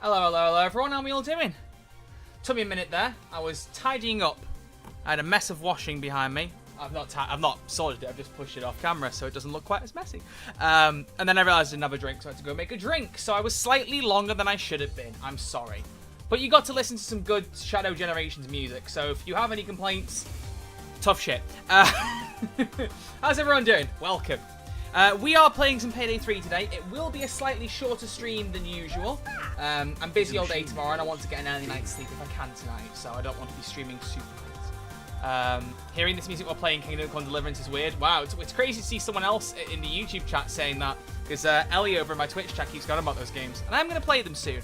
Hello, hello, hello everyone, how are we all doing? Took me a minute there. I was tidying up. I had a mess of washing behind me. I've not sorted it, I've just pushed it off camera so it doesn't look quite as messy. And then I realised I didn't have a drink, so I had to go make a drink. So I was slightly longer than I should have been. I'm sorry. But you got to listen to some good Shadow Generations music, so if you have any complaints, tough shit. How's everyone doing? Welcome. We are playing some Payday 3 today. It will be a slightly shorter stream than usual. I'm busy all day tomorrow and I want to get an early night's sleep if I can tonight, so I don't want to be streaming super late. Hearing this music while playing Kingdom Come Deliverance is weird. Wow, it's crazy to see someone else in the YouTube chat saying that, because Ellie over in my Twitch chat keeps going about those games. And I'm going to play them soon.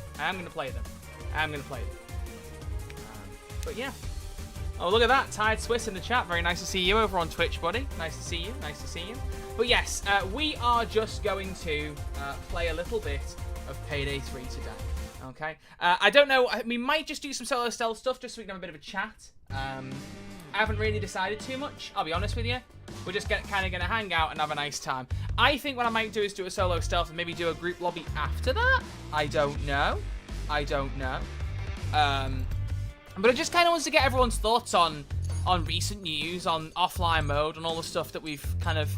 But yeah. Oh, look at that. Tired Swiss in the chat. Very nice to see you over on Twitch, buddy. Nice to see you. Nice to see you. But yes, we are just going to play a little bit of Payday 3 today. Okay? I don't know. We might just do some solo stealth stuff just so we can have a bit of a chat. I haven't really decided too much, I'll be honest with you. We're just kind of going to hang out and have a nice time. I think what I might do is do a solo stealth and maybe do a group lobby after that. I don't know. But I just kind of want to get everyone's thoughts on recent news, on offline mode, and all the stuff that we've kind of...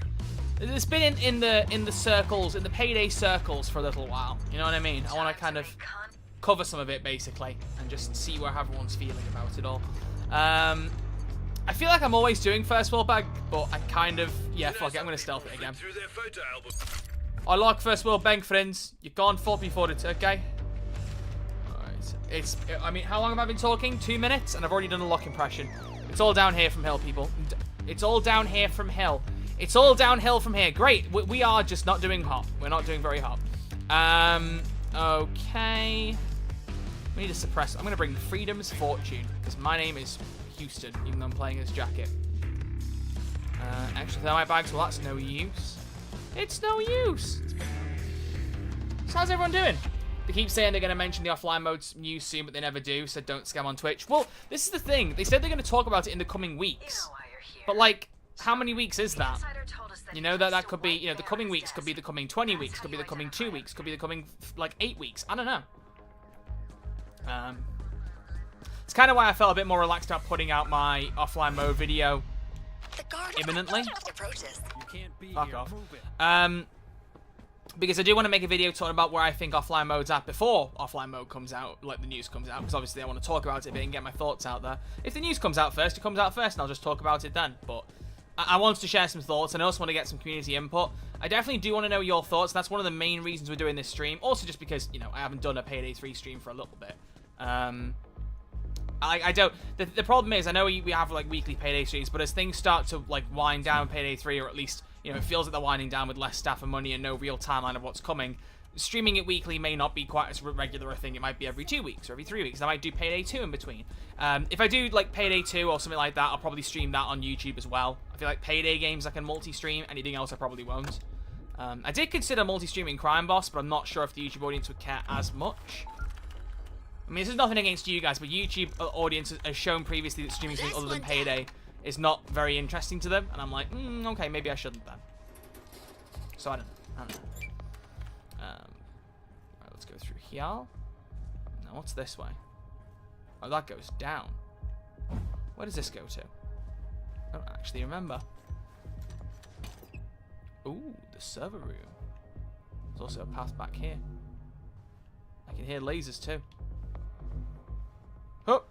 It's been in the circles, in the Payday circles for a little while. You know what I mean? I want to kind of cover some of it, basically, and just see where everyone's feeling about it all. I feel like I'm always doing first world bag, but I kind of... Yeah, fuck it, I'm going to stealth it again. I like first world bang, friends. You've gone 4 before it, okay? I mean, how long have I been talking? 2 minutes, and I've already done a lock impression. It's all down here from hill, people. It's all down here from hill. It's all downhill from here. Great. We are just not doing hot. We're not doing very hot. Okay. We need to suppress. I'm going to bring Freedom's Fortune, because my name is Houston, even though I'm playing as Jacket. Extra thermite bags. Well, that's no use. It's no use. So how's everyone doing? They keep saying they're going to mention the offline mode's news soon, but they never do, so don't scam on Twitch. Well, this is the thing. They said they're going to talk about it in the coming weeks. But, like, how many weeks is that? You know, that could be, you know, the coming weeks could be the coming 20 weeks, could be the coming 2 weeks, could be the coming, like, 8 weeks. I don't know. It's kind of why I felt a bit more relaxed about putting out my offline mode video imminently. Fuck off. Because I do want to make a video talking about where I think offline mode's at before offline mode comes out, like the news comes out, because obviously I want to talk about it a bit and get my thoughts out there. If the news comes out first, it comes out first, and I'll just talk about it then. But I wanted to share some thoughts, and I also want to get some community input. I definitely do want to know your thoughts. That's one of the main reasons we're doing this stream. Also just because, you know, I haven't done a Payday 3 stream for a little bit. I don't... The problem is, I know we have, like, weekly Payday streams, but as things start to, like, wind down Payday 3, or at least... You know, it feels like they're winding down with less staff and money and no real timeline of what's coming. Streaming it weekly may not be quite as regular a thing. It might be every 2 weeks or every 3 weeks. I might do Payday 2 in between. If I do, like, Payday 2 or something like that, I'll probably stream that on YouTube as well. I feel like Payday games I can multi-stream. Anything else I probably won't. I did consider multi-streaming Crime Boss, but I'm not sure if the YouTube audience would care as much. I mean, this is nothing against you guys, but YouTube audience has shown previously that streaming something other than Payday is not very interesting to them. And I'm like, okay, maybe I shouldn't then. So I don't know. Right, let's go through here. Now, what's this way? Oh, that goes down. Where does this go to? I don't actually remember. Ooh, the server room. There's also a path back here. I can hear lasers too. Oh!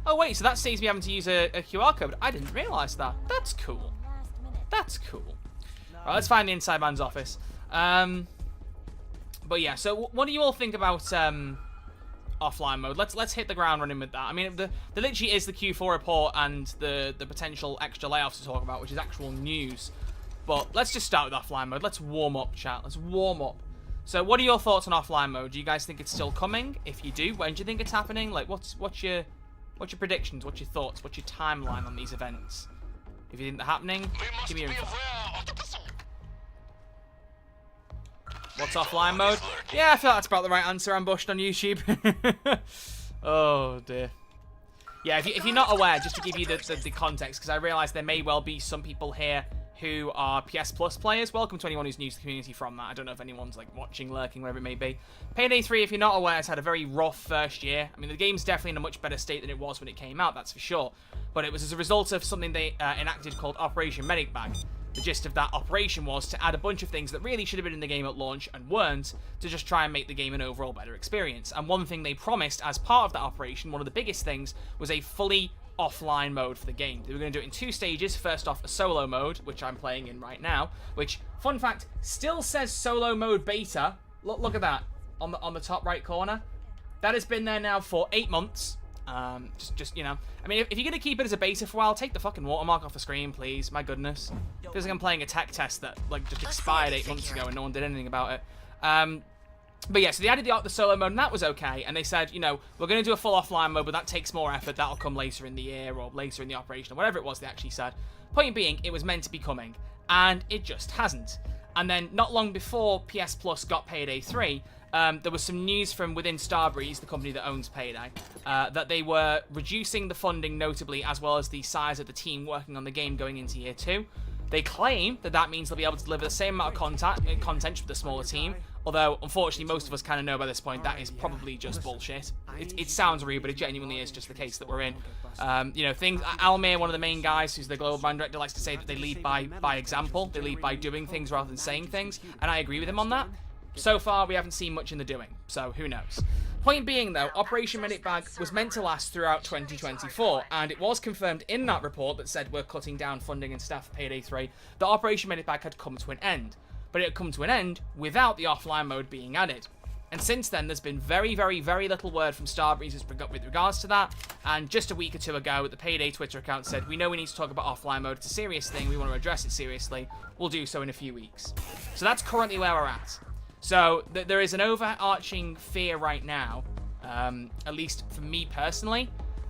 Oh wait, so that saves me having to use a QR code. I didn't realise that. That's cool. That's cool. Right, let's find the inside man's office. But yeah, so what do you all think about offline mode? Let's hit the ground running with that. I mean, there literally is the Q4 report and the potential extra layoffs to talk about, which is actual news. But let's just start with offline mode. Let's warm up, chat. Let's warm up. So what are your thoughts on offline mode? Do you guys think it's still coming? If you do, when do you think it's happening? Like, what's your predictions? What's your thoughts? What's your timeline on these events? If you think they're happening, give me your info. What's offline mode? Yeah, I feel like that's about the right answer. Ambushed on YouTube. Oh dear. Yeah, if you're not aware, just to give you the context, because I realise there may well be some people here who are PS Plus players. Welcome to anyone who's new to the community from that. I don't know if anyone's like watching, lurking, whatever it may be. Payday 3, if you're not aware, has had a very rough first year. I mean, the game's definitely in a much better state than it was when it came out, that's for sure. But it was as a result of something they enacted called Operation Medic Bag. The gist of that operation was to add a bunch of things that really should have been in the game at launch and weren't, to just try and make the game an overall better experience. And one thing they promised as part of that operation, one of the biggest things, was a fully offline mode for the game. They were going to do it in 2 stages. First off, a solo mode, which I'm playing in right now, which, fun fact, still says solo mode beta. Look at that on the top right corner. That has been there now for 8 months. Just you know, I mean, if you're gonna keep it as a beta for a while, take the fucking watermark off the screen, please. My goodness, feels like I'm playing a tech test that like just expired 8 months ago and no one did anything about it. But yeah, so they added the solo mode and that was okay. And they said, you know, we're gonna do a full offline mode, but that takes more effort. That'll come later in the year or later in the operation or whatever it was they actually said. Point being, it was meant to be coming, and it just hasn't. And then not long before PS Plus got Payday 3. There was some news from within Starbreeze, the company that owns Payday, that they were reducing the funding notably, as well as the size of the team working on the game going into year 2. They claim that that means they'll be able to deliver the same amount of content with a smaller team, although unfortunately most of us kind of know by this point that is probably just bullshit. It sounds rude, but it genuinely is just the case that we're in. You know, things. Almir, one of the main guys, who's the global brand director, likes to say that they lead by example. They lead by doing things rather than saying things, and I agree with him on that. So far, we haven't seen much in the doing, so who knows. Point being, though, Operation Medic Bag was meant to last throughout 2024, and it was confirmed in that report that said we're cutting down funding and staff for Payday 3 that Operation Medic Bag had come to an end. But it had come to an end without the offline mode being added. And since then, there's been very, very, very little word from Starbreeze with regards to that. And just a week or two ago, the Payday Twitter account said, we know we need to talk about offline mode. It's a serious thing. We want to address it seriously. We'll do so in a few weeks. So that's currently where we're at. So there is an overarching fear right now, at least for me personally,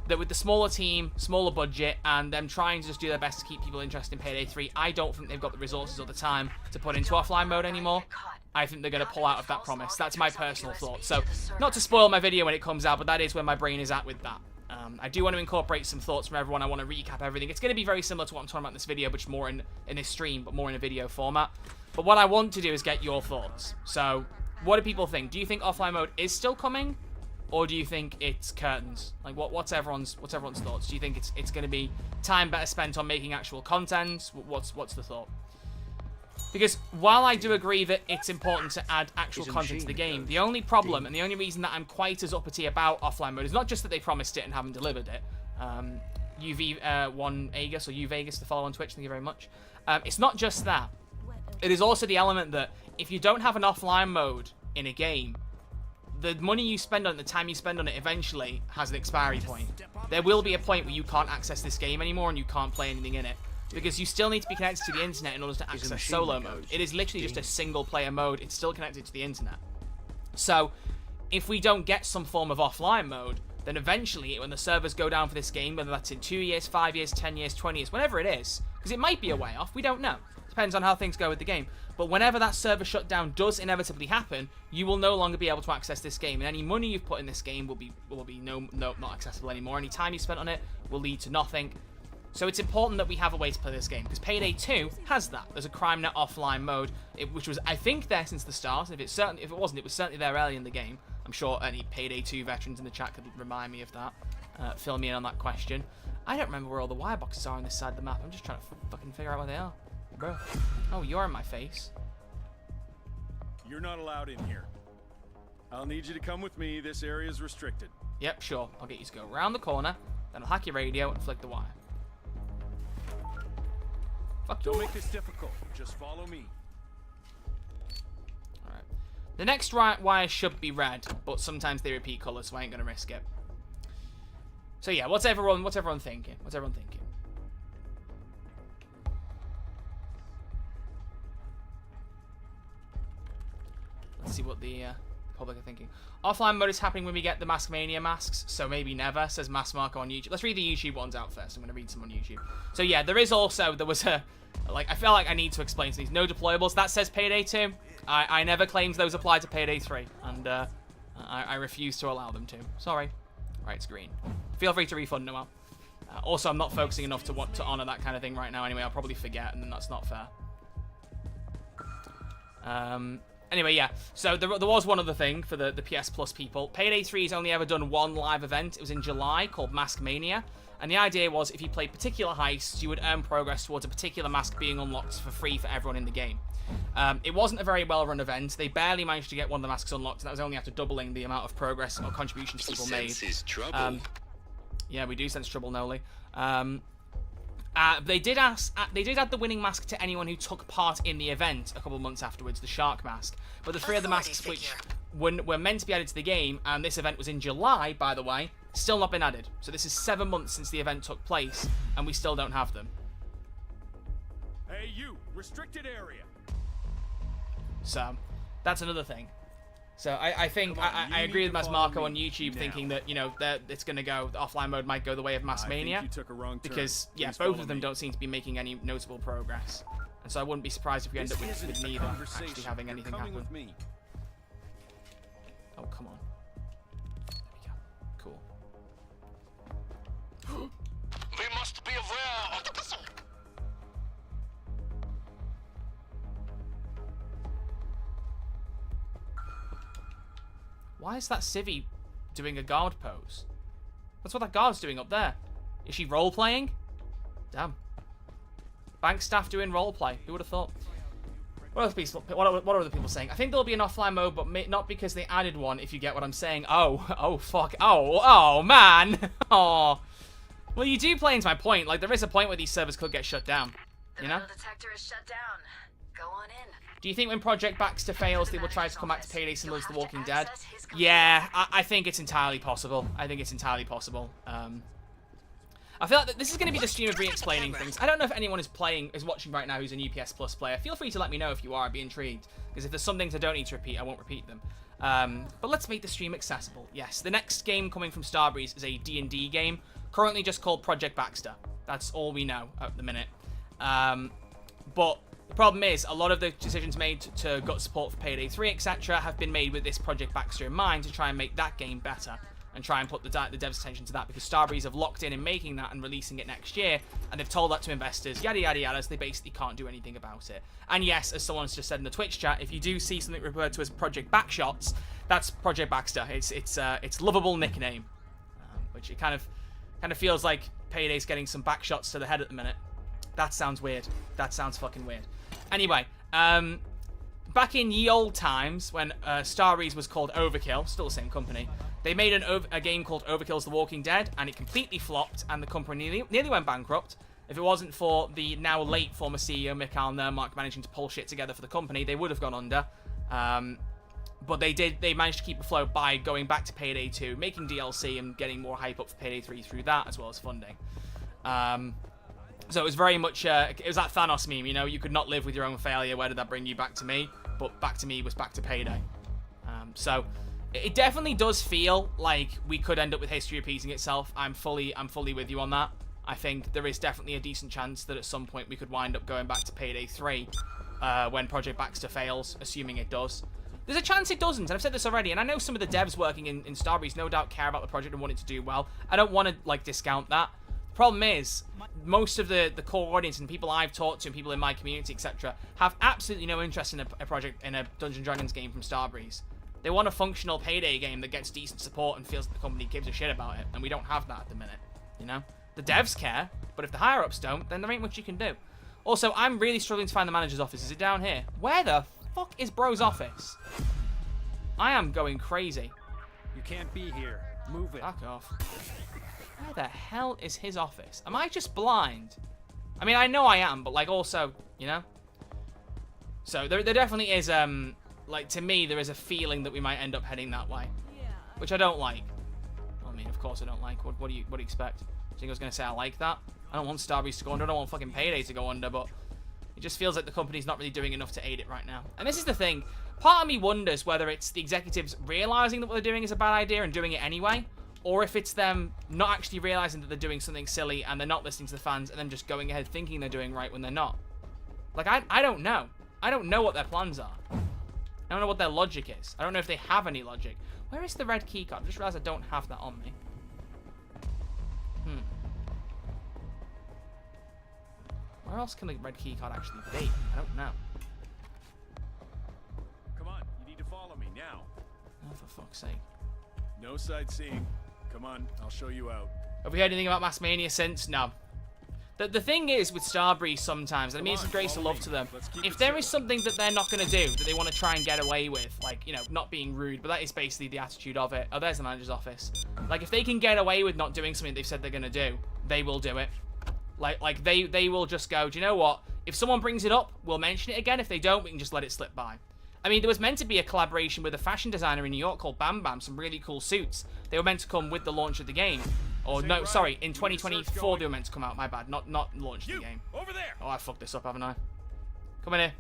that with the smaller team, smaller budget, and them trying to just do their best to keep people interested in Payday 3, I don't think they've got the resources or the time to put into offline mode anymore. I think they're going to pull out of that promise. That's my personal thought. So, not to spoil my video when it comes out, but that is where my brain is at with that. I do want to incorporate some thoughts from everyone. I want to recap everything. It's going to be very similar to what I'm talking about in this video, but more in this stream, but more in a video format. But what I want to do is get your thoughts. So, what do people think? Do you think offline mode is still coming, or do you think it's curtains? Like, what's everyone's thoughts? Do you think it's going to be time better spent on making actual content? What's the thought? Because while I do agree that it's important to add actual content to the game, the only problem and the only reason that I'm quite as uppity about offline mode is not just that they promised it and haven't delivered it. UV1 Aegis or UVegas to follow on Twitch, thank you very much. It's not just that. It is also the element that if you don't have an offline mode in a game, the money you spend on it, the time you spend on it, eventually has an expiry point. There will be a point where you can't access this game anymore and you can't play anything in it. Because you still need to be connected to the internet in order to access solo mode. It is literally just a single player mode. It's still connected to the internet. So, if we don't get some form of offline mode, then eventually, when the servers go down for this game, whether that's in 2 years, 5 years, 10 years, 20 years, whatever it is, because it might be a way off, we don't know. Depends on how things go with the game. But whenever that server shutdown does inevitably happen, you will no longer be able to access this game, and any money you've put in this game will be not accessible anymore. Any time you spent on it will lead to nothing. So it's important that we have a way to play this game, because Payday 2 has that. There's a CrimeNet offline mode, which was, I think, there since the start. If it wasn't, it was certainly there early in the game. I'm sure any Payday 2 veterans in the chat could remind me of that. Fill me in on that question. I don't remember where all the wire boxes are on this side of the map. I'm just trying to fucking figure out where they are. Bro. Oh, you're in my face. You're not allowed in here. I'll need you to come with me. This area is restricted. Yep, sure. I'll get you to go around the corner, then I'll hack your radio and flick the wire. Fuck you. Don't make this difficult. Just follow me. Alright. The next wire should be red, but sometimes they repeat colours, so I ain't gonna risk it. So yeah, what's everyone thinking? What's everyone thinking? Let's see what the public are thinking. Offline mode is happening when we get the Maskmania masks, so maybe never, says Maskmarker on YouTube. Let's read the YouTube ones out first. I'm going to read some on YouTube. So yeah, there was a, I feel like I need to explain these. No deployables. That says Payday 2. I never claimed those apply to Payday 3, and I refuse to allow them to. Sorry. Right, it's green. Feel free to refund Noel. Also, I'm not focusing enough to want to honor that kind of thing right now anyway. I'll probably forget, and then that's not fair. Anyway, yeah. So there was one other thing for the PS Plus people. Payday 3 has only ever done one live event. It was in July, called Mask Mania. And the idea was if you played particular heists, you would earn progress towards a particular mask being unlocked for free for everyone in the game. It wasn't a very well-run event. They barely managed to get one of the masks unlocked, and that was only after doubling the amount of progress or contributions people made. Yeah, we do sense trouble, Noli. They did add the winning mask to anyone who took part in the event a couple of months afterwards, the shark mask. But the 3 other masks which were meant to be added to the game, and this event was in July, by the way, still not been added. So this is 7 months since the event took place, and we still don't have them. Hey, you! Restricted area! So, that's another thing. So I think I agree with Masmarco on YouTube thinking that, you know, that it's going to go, the offline mode might go the way of Mask Mania. Because, yeah, both of them don't seem to be making any notable progress. And so I wouldn't be surprised if we end up with neither actually having anything happen. Oh, come on. There we go. Cool. We must be aware of the pistol. Why is that civvy doing a guard pose? That's what that guard's doing up there. Is she role-playing? Damn. Bank staff doing roleplay. Who would have thought? What are other people saying? I think there'll be an offline mode, but not because they added one, if you get what I'm saying. Oh, fuck. Oh, man. Oh. Well, you do play into my point. Like, there is a point where these servers could get shut down. You know? The detector is shut down. Go on in. Do you think when Project Baxter fails, they will try to come back to Payday similar to The Walking Dead? Yeah, I think it's entirely possible. I think it's entirely possible. I feel like this is going to be the stream of re-explaining things. I don't know if anyone is watching right now who's a new PS Plus player. Feel free to let me know if you are. I'd be intrigued. Because if there's some things I don't need to repeat, I won't repeat them. But let's make the stream accessible. Yes, the next game coming from Starbreeze is a D&D game, currently just called Project Baxter. That's all we know at the minute. But the problem is, a lot of the decisions made to gut support for Payday 3, etc., have been made with this Project Baxter in mind to try and make that game better. And try and put the devs' attention to that, because Starbreeze have locked in making that and releasing it next year, and they've told that to investors, yada yada yada, so they basically can't do anything about it. And yes, as someone's just said in the Twitch chat, if you do see something referred to as Project Backshots, that's Project Baxter. It's lovable nickname, which it kind of feels like Payday's getting some backshots to the head at the minute. That sounds weird. That sounds fucking weird. Anyway, back in ye old times when Starbreeze was called Overkill, still the same company, they made a game called Overkill's The Walking Dead, and it completely flopped, and the company nearly went bankrupt. If it wasn't for the now late former CEO Mikhail Nermark managing to pull shit together for the company, they would have gone under. But they managed to keep afloat by going back to Payday 2, making DLC and getting more hype up for Payday 3 through that, as well as funding. So it was very much, it was that Thanos meme, you know, you could not live with your own failure, where did that bring you back to me? But back to me was back to Payday. So it definitely does feel like we could end up with history repeating itself. I'm fully with you on that. I think there is definitely a decent chance that at some point we could wind up going back to Payday 3 when Project Baxter fails, assuming it does. There's a chance it doesn't, and I've said this already, and I know some of the devs working in Starbreeze no doubt care about the project and want it to do well. I don't want to, like, discount that. The problem is, most of the core audience and people I've talked to and people in my community, etc., have absolutely no interest in a project, in a Dungeons & Dragons game from Starbreeze. They want a functional Payday game that gets decent support and feels that the company gives a shit about it, and we don't have that at the minute, you know? The devs care, but if the higher-ups don't, then there ain't much you can do. Also, I'm really struggling to find the manager's office. Is it down here? Where the fuck is Bro's office? I am going crazy. You can't be here. Move it. Fuck off. Where the hell is his office? Am I just blind? I mean, I know I am, but, like, also, you know? So, there definitely is, like, to me, there is a feeling that we might end up heading that way. Which I don't like. I mean, of course I don't like. What do you expect? I think I was going to say I like that. I don't want Starbreeze to go under. I don't want fucking Payday to go under, but it just feels like the company's not really doing enough to aid it right now. And this is the thing. Part of me wonders whether it's the executives realizing that what they're doing is a bad idea and doing it anyway, or if it's them not actually realizing that they're doing something silly and they're not listening to the fans and then just going ahead thinking they're doing right when they're not. Like, I don't know. I don't know what their plans are. I don't know what their logic is. I don't know if they have any logic. Where is the red keycard? I just realized I don't have that on me. Where else can the red key card actually be? I don't know. Come on, you need to follow me now. Oh, for fuck's sake. No sightseeing. Come on, I'll show you out. Have we heard anything about Mass Mania since? No. The thing is with Starbreeze sometimes, and I mean some grace and love to them, if there is something that they're not going to do, that they want to try and get away with, like, you know, not being rude, but that is basically the attitude of it. Oh, there's the manager's office. Like, if they can get away with not doing something they've said they're going to do, they will do it. Like they will just go, do you know what? If someone brings it up, we'll mention it again. If they don't, we can just let it slip by. I mean, there was meant to be a collaboration with a fashion designer in New York called Bam Bam, some really cool suits. They were meant to come with the launch of the game. Or no, sorry, in 2024 they were meant to come out, my bad, not launch the game. Over there. Oh, I fucked this up, haven't I? Come in here.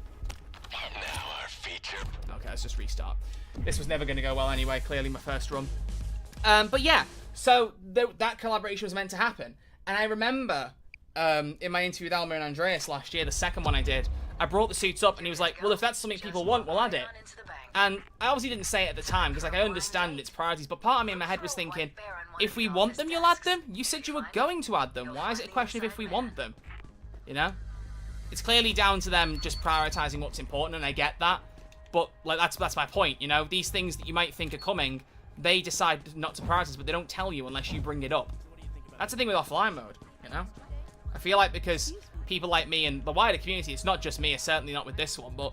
Now our feature. Okay, let's just restart. This was never going to go well anyway, clearly my first run. But yeah, so that collaboration was meant to happen. And I remember in my interview with Alma and Andreas last year, the second one I did, I brought the suits up and he was like, well, if that's something people want, we'll add it. And I obviously didn't say it at the time because, like, I understand its priorities, but part of me in my head was thinking, if we want them, you'll add them? You said you were going to add them. Why is it a question of if we want them? You know? It's clearly down to them just prioritizing what's important, and I get that. But, like, that's my point, you know? These things that you might think are coming, they decide not to prioritize, but they don't tell you unless you bring it up. That's the thing with offline mode, you know? I feel like because people like me and the wider community, it's not just me, it's certainly not with this one, but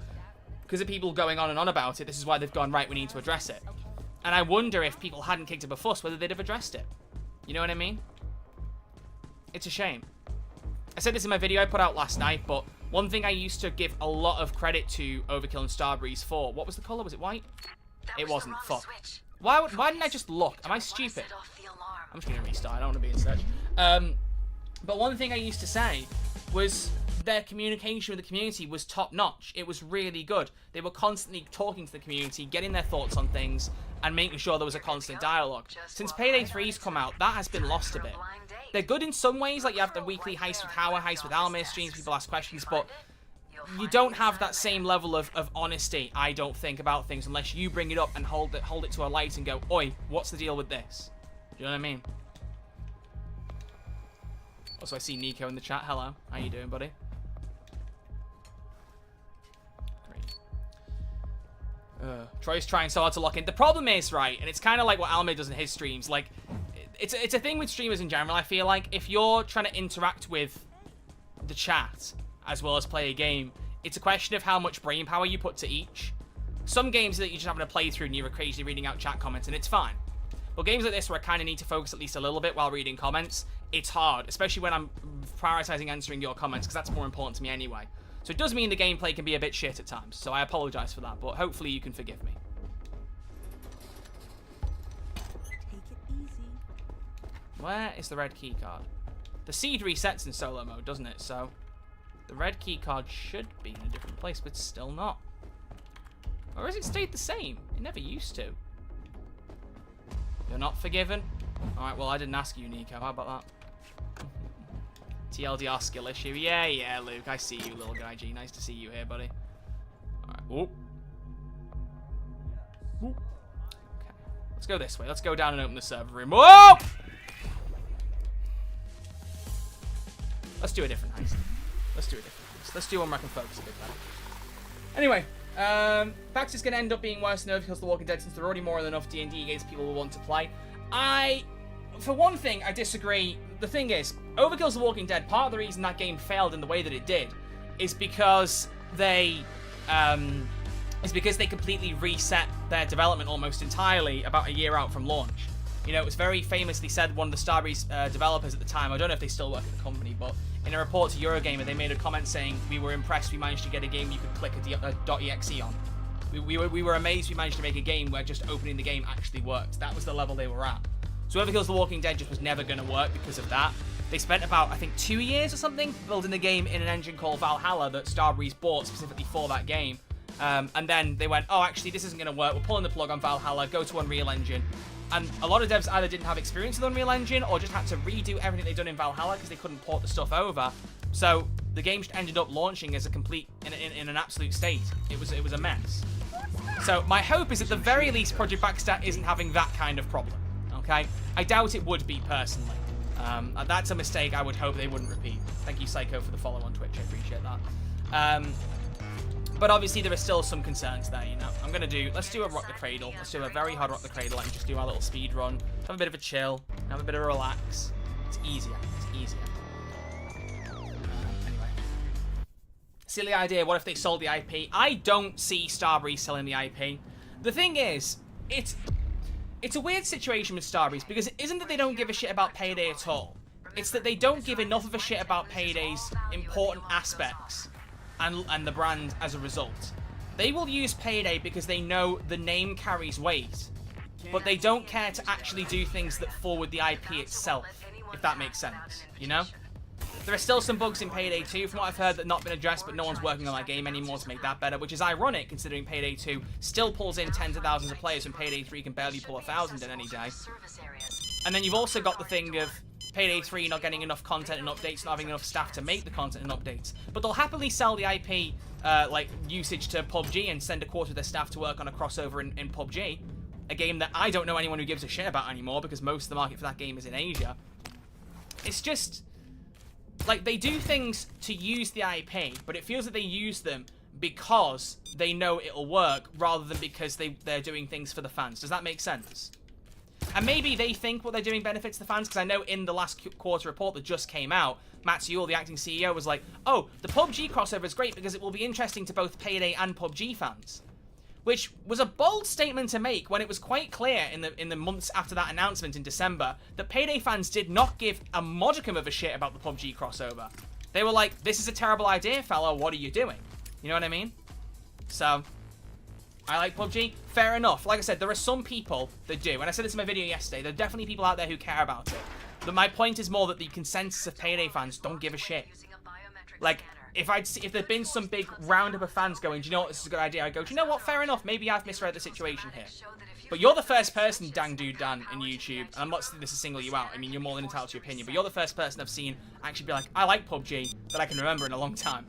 because of people going on and on about it, this is why they've gone, right, we need to address it. And I wonder if people hadn't kicked up a fuss, whether they'd have addressed it. You know what I mean? It's a shame. I said this in my video I put out last night, but one thing I used to give a lot of credit to Overkill and Starbreeze for, what was the colour? Was it white? It wasn't. Fuck. Why didn't I just look? Am I stupid? I'm just going to restart. I don't want to be in search. But one thing I used to say was their communication with the community was top-notch. It was really good. They were constantly talking to the community, getting their thoughts on things, and making sure there was a constant dialogue. Since Payday 3's come out, that has been lost a bit. They're good in some ways, like you have the weekly heist with Howard, heist with Almir streams, people ask questions, but you don't have that same level of honesty, I don't think, about things unless you bring it up and hold it to a light and go, oi, what's the deal with this? Do you know what I mean? Also, I see Nico in the chat. Hello. How you doing, buddy? Troy's trying so hard to lock in. The problem is, right, and it's kind of like what Almir does in his streams, like, it's a thing with streamers in general, I feel like. If you're trying to interact with the chat as well as play a game, it's a question of how much brain power you put to each. Some games that you're just having a playthrough and you're occasionally reading out chat comments, and it's fine. But games like this where I kind of need to focus at least a little bit while reading comments, it's hard, especially when I'm prioritizing answering your comments, because that's more important to me anyway. So it does mean the gameplay can be a bit shit at times, so I apologize for that, but hopefully you can forgive me. Take it easy. Where is the red key card? The seed resets in solo mode, doesn't it? So the red key card should be in a different place, but still not. Or has it stayed the same? It never used to. You're not forgiven? Alright, well, I didn't ask you, Nico. How about that? TLDR skill issue. Yeah, Luke. I see you, little guy G. Nice to see you here, buddy. Alright. Whoop. Whoop. Okay. Let's go this way. Let's go down and open the server room. Whoa! Let's do a different heist. Let's do one where I can focus a bit better. Anyway, Baxter's going to end up being worse than Overkill's The Walking Dead since there are already more than enough D&D games people will want to play. For one thing, I disagree. The thing is, Overkill's The Walking Dead, part of the reason that game failed in the way that it did is because they completely reset their development almost entirely about a year out from launch. You know, it was very famously said, one of the Starbreeze developers at the time, I don't know if they still work at the company, but in a report to Eurogamer, they made a comment saying, we were impressed we managed to get a game you could click a .exe on. We were amazed we managed to make a game where just opening the game actually worked. That was the level they were at. So Overkill's The Walking Dead just was never going to work because of that. They spent about, I think, 2 years or something building the game in an engine called Valhalla that Starbreeze bought specifically for that game. And then they went, oh, actually, this isn't going to work. We're pulling the plug on Valhalla. Go to Unreal Engine. And a lot of devs either didn't have experience with Unreal Engine or just had to redo everything they'd done in Valhalla because they couldn't port the stuff over. So the game just ended up launching as a complete, in an absolute state. It was a mess. So my hope is at the very least Project Baxter isn't having that kind of problem. Okay? I doubt it would be, personally. That's a mistake I would hope they wouldn't repeat. Thank you, Psycho, for the follow on Twitch. I appreciate that. But obviously there are still some concerns there, you know. Let's do a Rock the Cradle. Let's do a very hard Rock the Cradle and just do our little speed run. Have a bit of a chill. Have a bit of a relax. It's easier. It's easier. Anyway. Silly idea. What if they sold the IP? I don't see Starbreeze selling the IP. The thing is, it's a weird situation with Starbreeze because it isn't that they don't give a shit about Payday at all. It's that they don't give enough of a shit about Payday's important aspects and the brand as a result. They will use Payday because they know the name carries weight, but they don't care to actually do things that forward the IP itself, if that makes sense, you know? There are still some bugs in Payday 2, from what I've heard, that have not been addressed, but no one's working on that game anymore to make that better, which is ironic, considering Payday 2 still pulls in tens of thousands of players when Payday 3 can barely pull 1,000 in any day. And then you've also got the thing of Payday 3 not getting enough content and updates, not having enough staff to make the content and updates. But they'll happily sell the IP, like, usage to PUBG and send a quarter of their staff to work on a crossover in PUBG. A game that I don't know anyone who gives a shit about anymore because most of the market for that game is in Asia. It's just, like, they do things to use the IP, but it feels that they use them because they know it'll work rather than because they're doing things for the fans. Does that make sense? And maybe they think what they're doing benefits the fans, because I know in the last quarter report that just came out, Matt Sewell, the acting CEO, was like, oh, the PUBG crossover is great because it will be interesting to both Payday and PUBG fans. Which was a bold statement to make when it was quite clear in the months after that announcement in December that Payday fans did not give a modicum of a shit about the PUBG crossover. They were like, this is a terrible idea, fella, what are you doing? You know what I mean? So, I like PUBG, fair enough. Like I said, there are some people that do, and I said this in my video yesterday, there are definitely people out there who care about it. But my point is more that the consensus of Payday fans don't give a shit. Like, if there'd been some big roundup of fans going, do you know what, this is a good idea, I'd go, do you know what, fair enough, maybe I've misread the situation here. But you're the first person, Dang Dude Dan, in YouTube, and I'm not saying this to single you out, I mean, you're more than entitled to your opinion, but you're the first person I've seen actually be like, I like PUBG, that I can remember in a long time.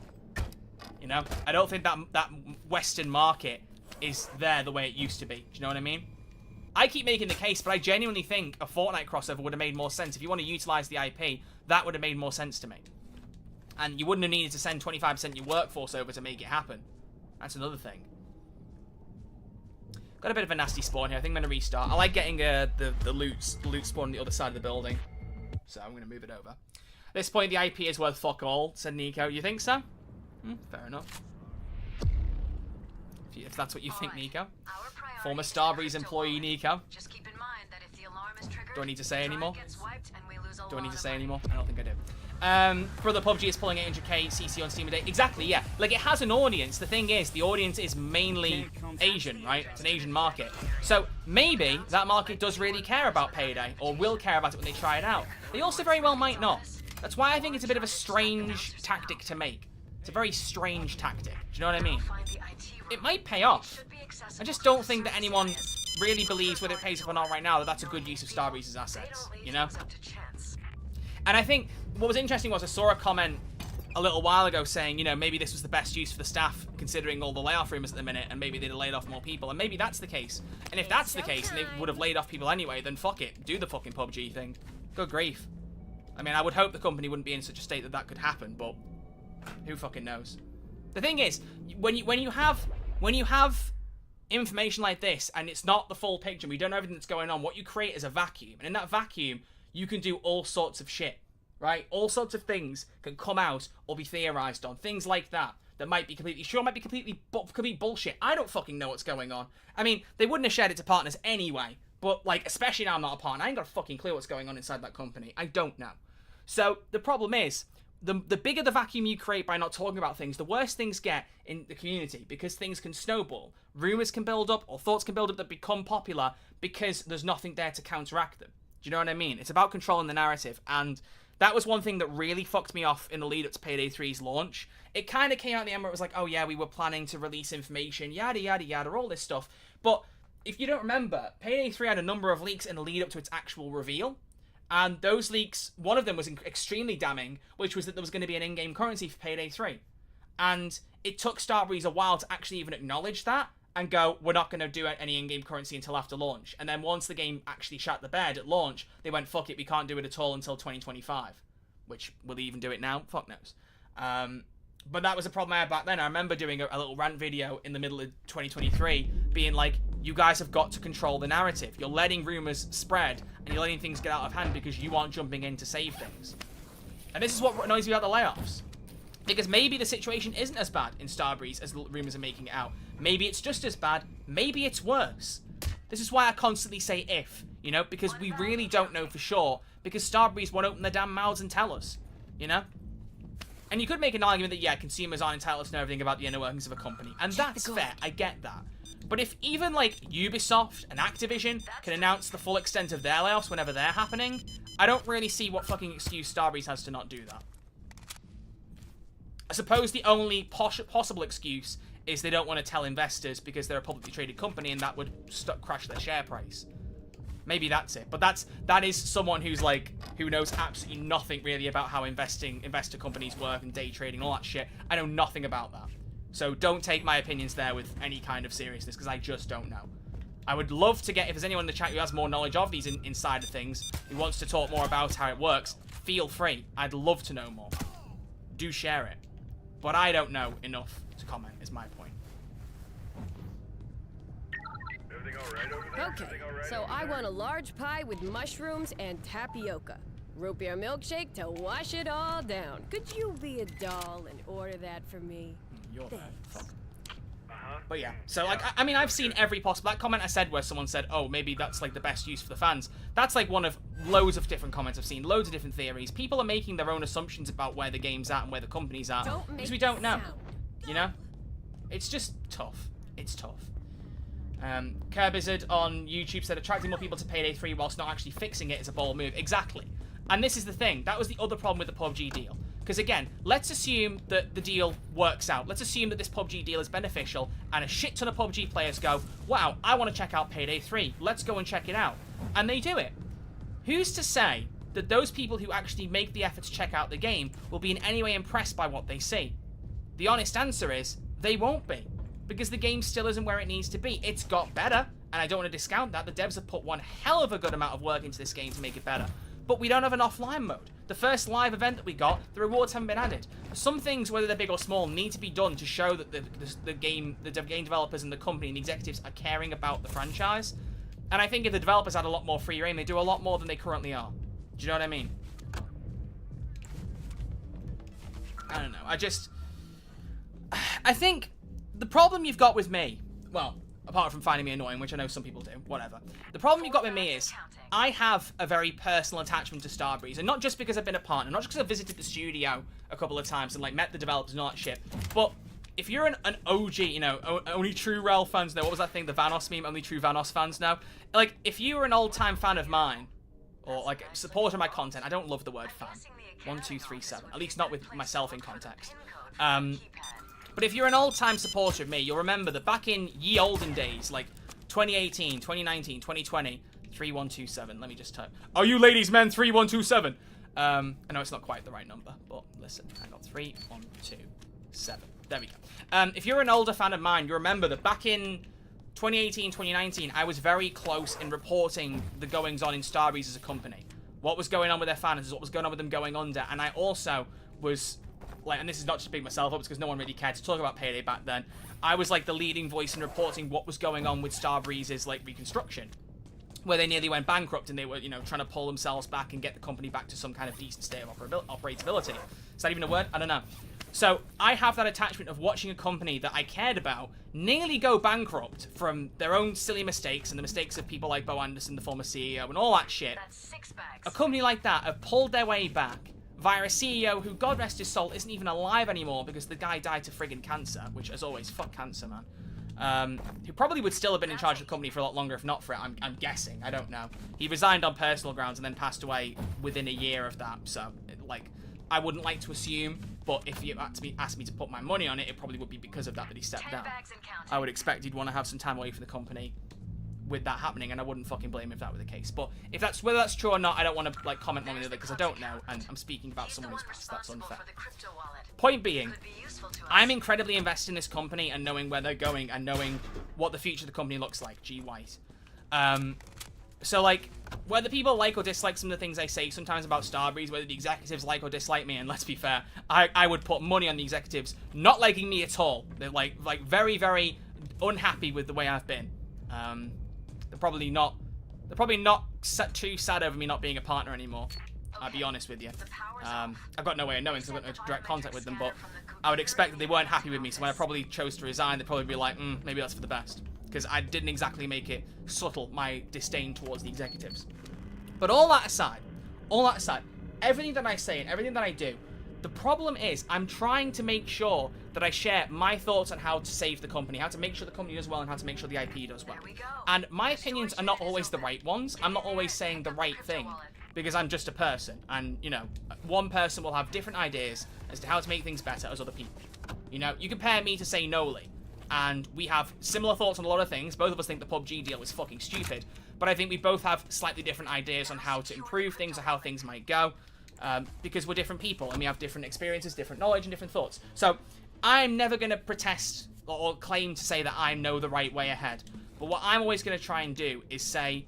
You know? I don't think that Western market is there the way it used to be. Do you know what I mean? I keep making the case, but I genuinely think a Fortnite crossover would have made more sense. If you want to utilize the IP, that would have made more sense to me. And you wouldn't have needed to send 25% of your workforce over to make it happen. That's another thing. Got a bit of a nasty spawn here. I think I'm going to restart. I like getting the loot spawn on the other side of the building. So I'm going to move it over. At this point, the IP is worth fuck all, said Nico. You think so? Fair enough. If that's what you think, Nico. Former Starbreeze employee, Nico. Just keep in mind that if the alarm is triggered, do I need to say any more? Do I need to say any more? I don't think I do. Brother PUBG is pulling 800k CC on Steam a day. Exactly, yeah. Like, it has an audience. The thing is, the audience is mainly Asian, right? It's an Asian market. So, maybe that market does really care about Payday, or will care about it when they try it out. They also very well might not. That's why I think it's a bit of a strange tactic to make. It's a very strange tactic. Do you know what I mean? It might pay off. I just don't think that anyone really believes, whether it pays off or not right now, that that's a good use of Starbreeze's assets, you know? And I think what was interesting was I saw a comment a little while ago saying, you know, maybe this was the best use for the staff, considering all the layoff rumors at the minute, and maybe they'd have laid off more people, and maybe that's the case. And if that's the case, and they would have laid off people anyway, then fuck it. Do the fucking PUBG thing. Good grief. I mean, I would hope the company wouldn't be in such a state that that could happen, but who fucking knows? The thing is, when you have information like this, and it's not the full picture, we don't know everything that's going on, what you create is a vacuum. And in that vacuum, you can do all sorts of shit, right? All sorts of things can come out or be theorized on. Things like that might be completely bullshit. I don't fucking know what's going on. I mean, they wouldn't have shared it to partners anyway, but, like, especially now I'm not a partner, I ain't got a fucking clue what's going on inside that company. I don't know. So, the problem is, the bigger the vacuum you create by not talking about things, the worse things get in the community, because things can snowball. Rumors can build up, or thoughts can build up that become popular because there's nothing there to counteract them. Do you know what I mean? It's about controlling the narrative, and that was one thing that really fucked me off in the lead up to Payday 3's launch. It kind of came out at the end where it was like, oh yeah, we were planning to release information, yada yada yada, all this stuff. But if you don't remember, Payday 3 had a number of leaks in the lead up to its actual reveal. And those leaks, one of them was extremely damning, which was that there was going to be an in-game currency for Payday 3. And it took Starbreeze a while to actually even acknowledge that. and go, we're not going to do any in-game currency until after launch. And then once the game actually shut the bed at launch, they went, fuck it, we can't do it at all until 2025. Which, will they even do it now? Fuck knows. But that was a problem I had back then. I remember doing a little rant video in the middle of 2023, being like, you guys have got to control the narrative. You're letting rumors spread, and you're letting things get out of hand because you aren't jumping in to save things. And this is what annoys me about the layoffs. Because maybe the situation isn't as bad in Starbreeze as the rumors are making it out. Maybe it's just as bad. Maybe it's worse. This is why I constantly say if, you know, because we really don't know for sure. Because Starbreeze won't open their damn mouths and tell us, you know? And you could make an argument that, yeah, consumers aren't entitled to know everything about the inner workings of a company. And that's fair. I get that. But if even, like, Ubisoft and Activision can announce the full extent of their layoffs whenever they're happening, I don't really see what fucking excuse Starbreeze has to not do that. I suppose the only possible excuse is they don't want to tell investors because they're a publicly traded company and that would crash their share price. Maybe that's it. But that is someone who's like, who knows absolutely nothing really about how investor companies work and day trading and all that shit. I know nothing about that. So don't take my opinions there with any kind of seriousness because I just don't know. I would love to get, if there's anyone in the chat who has more knowledge of these insider things, who wants to talk more about how it works, feel free. I'd love to know more. Do share it. But I don't know enough to comment, is my point. Okay, so I want a large pie with mushrooms and tapioca. Root beer milkshake to wash it all down. Could you be a doll and order that for me? You're bad. Fuck. But yeah, so like, I mean, I've seen every possible, that comment I said where someone said, oh, maybe that's like the best use for the fans. That's like one of loads of different comments I've seen, loads of different theories. People are making their own assumptions about where the game's at and where the company's at, because we don't know, you know? It's just tough. It's tough. Kerbizard on YouTube said attracting more people to Payday 3 whilst not actually fixing it is a bold move. Exactly. And this is the thing. That was the other problem with the PUBG deal. Because again, let's assume that the deal works out. Let's assume that this PUBG deal is beneficial and a shit ton of PUBG players go, wow, I want to check out Payday 3. Let's go and check it out. And they do it. Who's to say that those people who actually make the effort to check out the game will be in any way impressed by what they see? The honest answer is, they won't be. Because the game still isn't where it needs to be. It's got better, and I don't want to discount that. The devs have put one hell of a good amount of work into this game to make it better. But we don't have an offline mode. The first live event that we got, the rewards haven't been added. Some things, whether they're big or small, need to be done to show that the game developers and the company and the executives are caring about the franchise. And I think if the developers had a lot more free reign, they do a lot more than they currently are. Do you know what I mean? I don't know. I think the problem you've got with me, well, apart from finding me annoying, which I know some people do, whatever. The problem you've got with me is, I have a very personal attachment to Starbreeze, and not just because I've been a partner, not just because I've visited the studio a couple of times and like met the developers and all that shit, but if you're an OG, you know, only true Rel fans know, what was that thing, the Vanos meme, only true Vanos fans know? Like, if you were an old-time fan of mine, or like a supporter of my content, I don't love the word fan, 1, 2, 3, 7, at least not with myself in context. But if you're an old-time supporter of me, you'll remember that back in ye olden days, like 2018, 2019, 2020, 3127. Let me just type. Are you ladies men 3127? I know it's not quite the right number, but listen, I got 3127. There we go. If you're an older fan of mine, you remember that back in 2018, 2019, I was very close in reporting the goings-on in Starbreeze as a company. What was going on with their fans, what was going on with them going under, and I also was... like, and this is not just to pick myself up, it's because no one really cared to talk about Payday back then. I was like the leading voice in reporting what was going on with Starbreeze's like reconstruction, where they nearly went bankrupt and they were, you know, trying to pull themselves back and get the company back to some kind of decent state of operability. Is that even a word? I don't know. So I have that attachment of watching a company that I cared about nearly go bankrupt from their own silly mistakes and the mistakes of people like Bo Anderson, the former CEO, and all that shit. A company like that have pulled their way back via a CEO who, God rest his soul, isn't even alive anymore because the guy died to friggin' cancer, which, as always, fuck cancer, man. Who probably would still have been in charge of the company for a lot longer if not for it, I'm guessing. I don't know. He resigned on personal grounds and then passed away within a year of that, so, like, I wouldn't like to assume, but if you asked me to put my money on it, it probably would be because of that he stepped down. I would expect he'd want to have some time away from the company with that happening, and I wouldn't fucking blame him if that were the case. But if that's whether that's true or not, I don't want to like comment on it because I don't know, and I'm speaking about someone who's passed. That's unfair. Point being, I'm incredibly invested in this company and knowing where they're going and knowing what the future of the company looks like. G White. So, like, whether people like or dislike some of the things I say sometimes about Starbreeze, whether the executives like or dislike me, and let's be fair, I would put money on the executives not liking me at all. They're, like very, very unhappy with the way I've been. They're probably not too sad over me not being a partner anymore. I'll be honest with you. I've got no way of knowing because I've got no direct contact with them, but I would expect that they weren't happy with me, so when I probably chose to resign, they'd probably be like, maybe that's for the best. Because I didn't exactly make it subtle, my disdain towards the executives. But all that aside, everything that I say and everything that I do, the problem is I'm trying to make sure that I share my thoughts on how to save the company, how to make sure the company does well, and how to make sure the IP does well. And my opinions are not always the right ones. I'm not always saying the right thing, because I'm just a person. And, you know, one person will have different ideas as to how to make things better as other people. You know, you compare me to, say, Noli, and we have similar thoughts on a lot of things. Both of us think the PUBG deal is fucking stupid, but I think we both have slightly different ideas on how to improve things or how things might go, because we're different people and we have different experiences, different knowledge, and different thoughts. So I'm never going to protest or claim to say that I know the right way ahead, but what I'm always going to try and do is say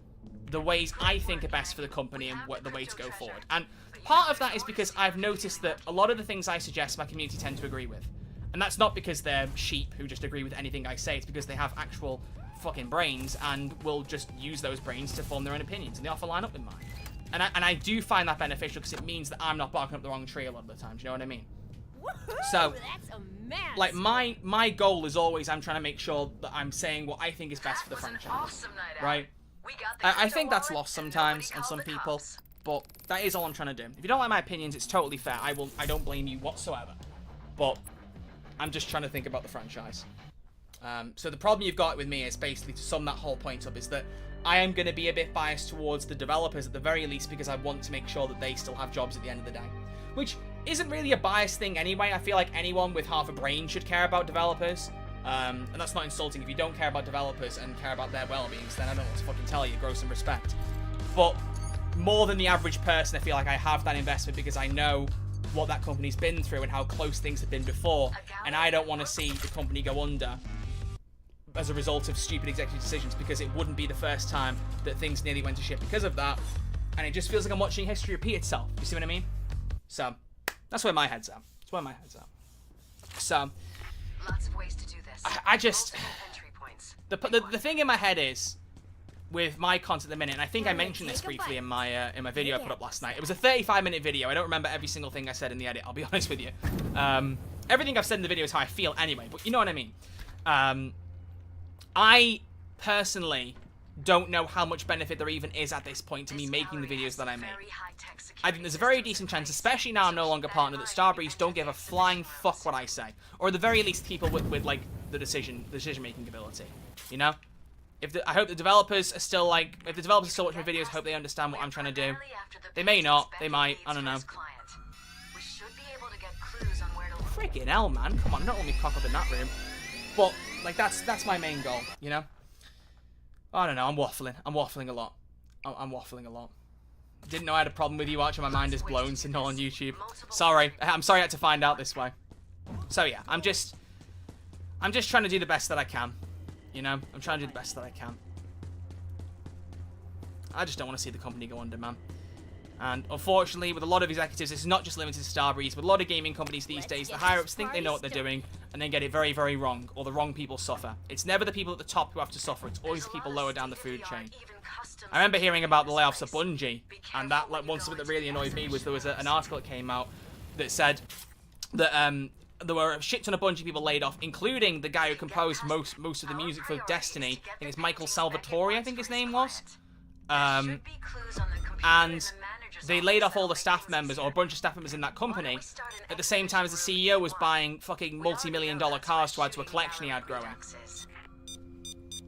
the ways I think are best for the company and what the way to go forward. And part of that is because I've noticed that a lot of the things I suggest my community tend to agree with. And that's not because they're sheep who just agree with anything I say. It's because they have actual fucking brains and will just use those brains to form their own opinions. And they often line up with mine. And I do find that beneficial because it means that I'm not barking up the wrong tree a lot of the time. Do you know what I mean? So, That's a mess. like, my goal is always I'm trying to make sure that I'm saying what I think is best for the franchise. Awesome night out. Right? I think that's lost sometimes on some people. But that is all I'm trying to do. If you don't like my opinions, it's totally fair. I don't blame you whatsoever. But I'm just trying to think about the franchise. So the problem you've got with me is basically, to sum that whole point up, is that I am going to be a bit biased towards the developers at the very least because I want to make sure that they still have jobs at the end of the day. Which isn't really a biased thing anyway. I feel like anyone with half a brain should care about developers. And that's not insulting. If you don't care about developers and care about their well-being, then I don't know what to fucking tell you. Grow some respect. But more than the average person, I feel like I have that investment because I know what that company's been through and how close things have been before, and I don't want to see the company go under as a result of stupid executive decisions, because it wouldn't be the first time that things nearly went to shit because of that, and it just feels like I'm watching history repeat itself. You see what I mean? So that's where my head's at. That's where my head's at. So Lots of ways to do this. I just Entry points. the thing in my head is, with my content at the minute, and I think I mentioned this briefly in my video I put up last night. It was a 35-minute video. I don't remember every single thing I said in the edit, I'll be honest with you. Everything I've said in the video is how I feel anyway, but you know what I mean. I personally don't know how much benefit there even is at this point to me making the videos that I make. I think there's a very decent chance, especially now I'm no longer partner, that Starbreeze don't give a flying fuck what I say. Or at the very least, people with like, the decision-making ability. You know? I hope the developers are still, like, if the developers are still watching my videos, I hope they understand what I'm trying to do. They may not, they might, I don't know. Freaking hell, man. Come on, don't let me cock up in that room. But, like, that's my main goal, you know? I don't know, I'm waffling. I'm waffling a lot. I'm waffling a lot. Didn't know I had a problem with you, Archer. My mind is blown, so not on YouTube. Sorry. I'm sorry I had to find out this way. So, yeah, I'm just trying to do the best that I can. You know, I'm trying to do the best that I can. I just don't want to see the company go under, man. And unfortunately, with a lot of executives, it's not just limited to Starbreeze. With a lot of gaming companies these days, the higher-ups think they know what they're doing and then get it very, very wrong, or the wrong people suffer. It's never the people at the top who have to suffer. It's always the people lower down the food chain. I remember hearing about the layoffs at Bungie, and that, like, one something that really annoyed me was there was an article that came out that said that there were a shit ton of Bungie people laid off, including the guy who composed most of the music for Destiny. I think it's Michael Salvatore, I think his name was. And they laid off all the staff members, or a bunch of staff members in that company, at the same time as the CEO was buying fucking multi-million-dollar cars to add to a collection he had growing.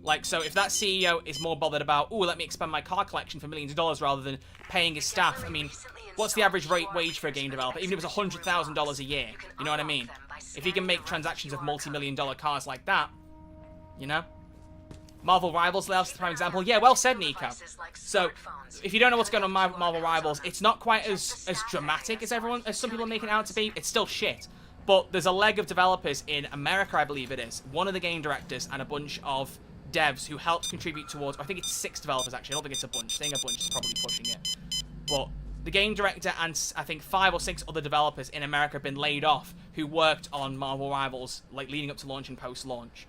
Like, so if that CEO is more bothered about, ooh, let me expand my car collection for millions of dollars rather than paying his staff, I mean, what's the average wage for a game developer? Even if it was $100,000 a year, you know what I mean? If he can make transactions of multi-million-dollar cars like that, you know? Marvel Rivals layoffs is the prime example. Yeah, well said, Nico. So, if you don't know what's going on with Marvel Rivals, it's not quite as dramatic as some people are making it out to be. It's still shit. But there's a leg of developers in America, I believe it is. One of the game directors and a bunch of devs who helped contribute towards... I think it's 6 developers, actually. I don't think it's a bunch. Saying a bunch is probably pushing it. But the game director and I think 5 or 6 other developers in America have been laid off who worked on Marvel Rivals, like, leading up to launch and post-launch.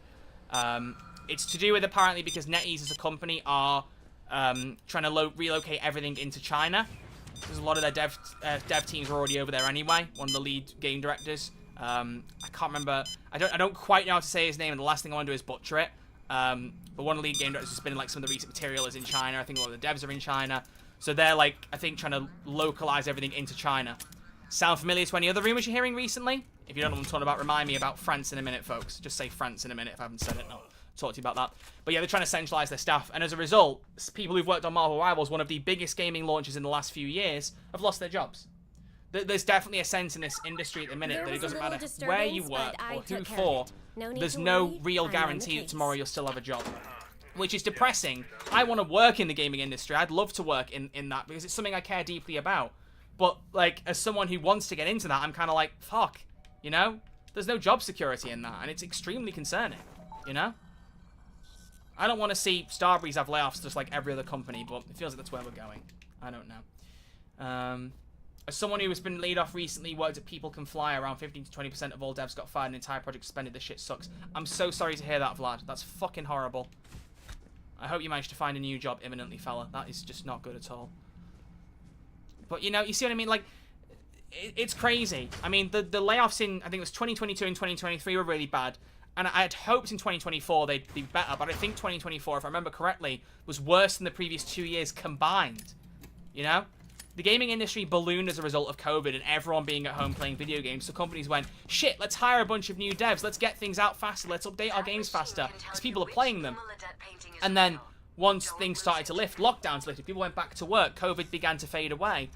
It's to do with, apparently, because NetEase as a company are trying to relocate everything into China. Because a lot of their dev teams are already over there anyway. One of the lead game directors. I can't remember. I don't quite know how to say his name, and the last thing I want to do is butcher it. But one of the lead game directors who's been in like some of the recent material is in China. I think a lot of the devs are in China. So they're like, I think, trying to localize everything into China. Sound familiar to any other rumors you're hearing recently? If you don't know what I'm talking about, remind me about France in a minute, folks. Just say France in a minute if I haven't said it. No, I'll talk to you about that. But yeah, they're trying to centralize their staff. And as a result, people who've worked on Marvel Rivals, one of the biggest gaming launches in the last few years, have lost their jobs. There's definitely a sense in this industry at the minute that it doesn't matter where you work or who for. There's no real guarantee that tomorrow you'll still have a job. Which is depressing. I want to work in the gaming industry. I'd love to work in that because it's something I care deeply about. But, like, as someone who wants to get into that, I'm kind of like, fuck, you know? There's no job security in that, and it's extremely concerning, you know? I don't want to see Starbreeze have layoffs just like every other company, but it feels like that's where we're going. I don't know. As someone who has been laid off recently, worked at People Can Fly, around 15 to 20% of all devs got fired and the entire project suspended. This shit sucks. I'm so sorry to hear that, Vlad. That's fucking horrible. I hope you managed to find a new job imminently, fella. That is just not good at all. But, you know, you see what I mean? Like, it's crazy. I mean, the layoffs in, I think it was 2022 and 2023 were really bad. And I had hoped in 2024 they'd be better. But I think 2024, if I remember correctly, was worse than the previous 2 years combined. You know? The gaming industry ballooned as a result of COVID and everyone being at home playing video games. So companies went, shit, let's hire a bunch of new devs. Let's get things out faster. Let's update our games faster. Because people are playing them. And then once things started to lift, lockdowns lifted, people went back to work, COVID began to fade away.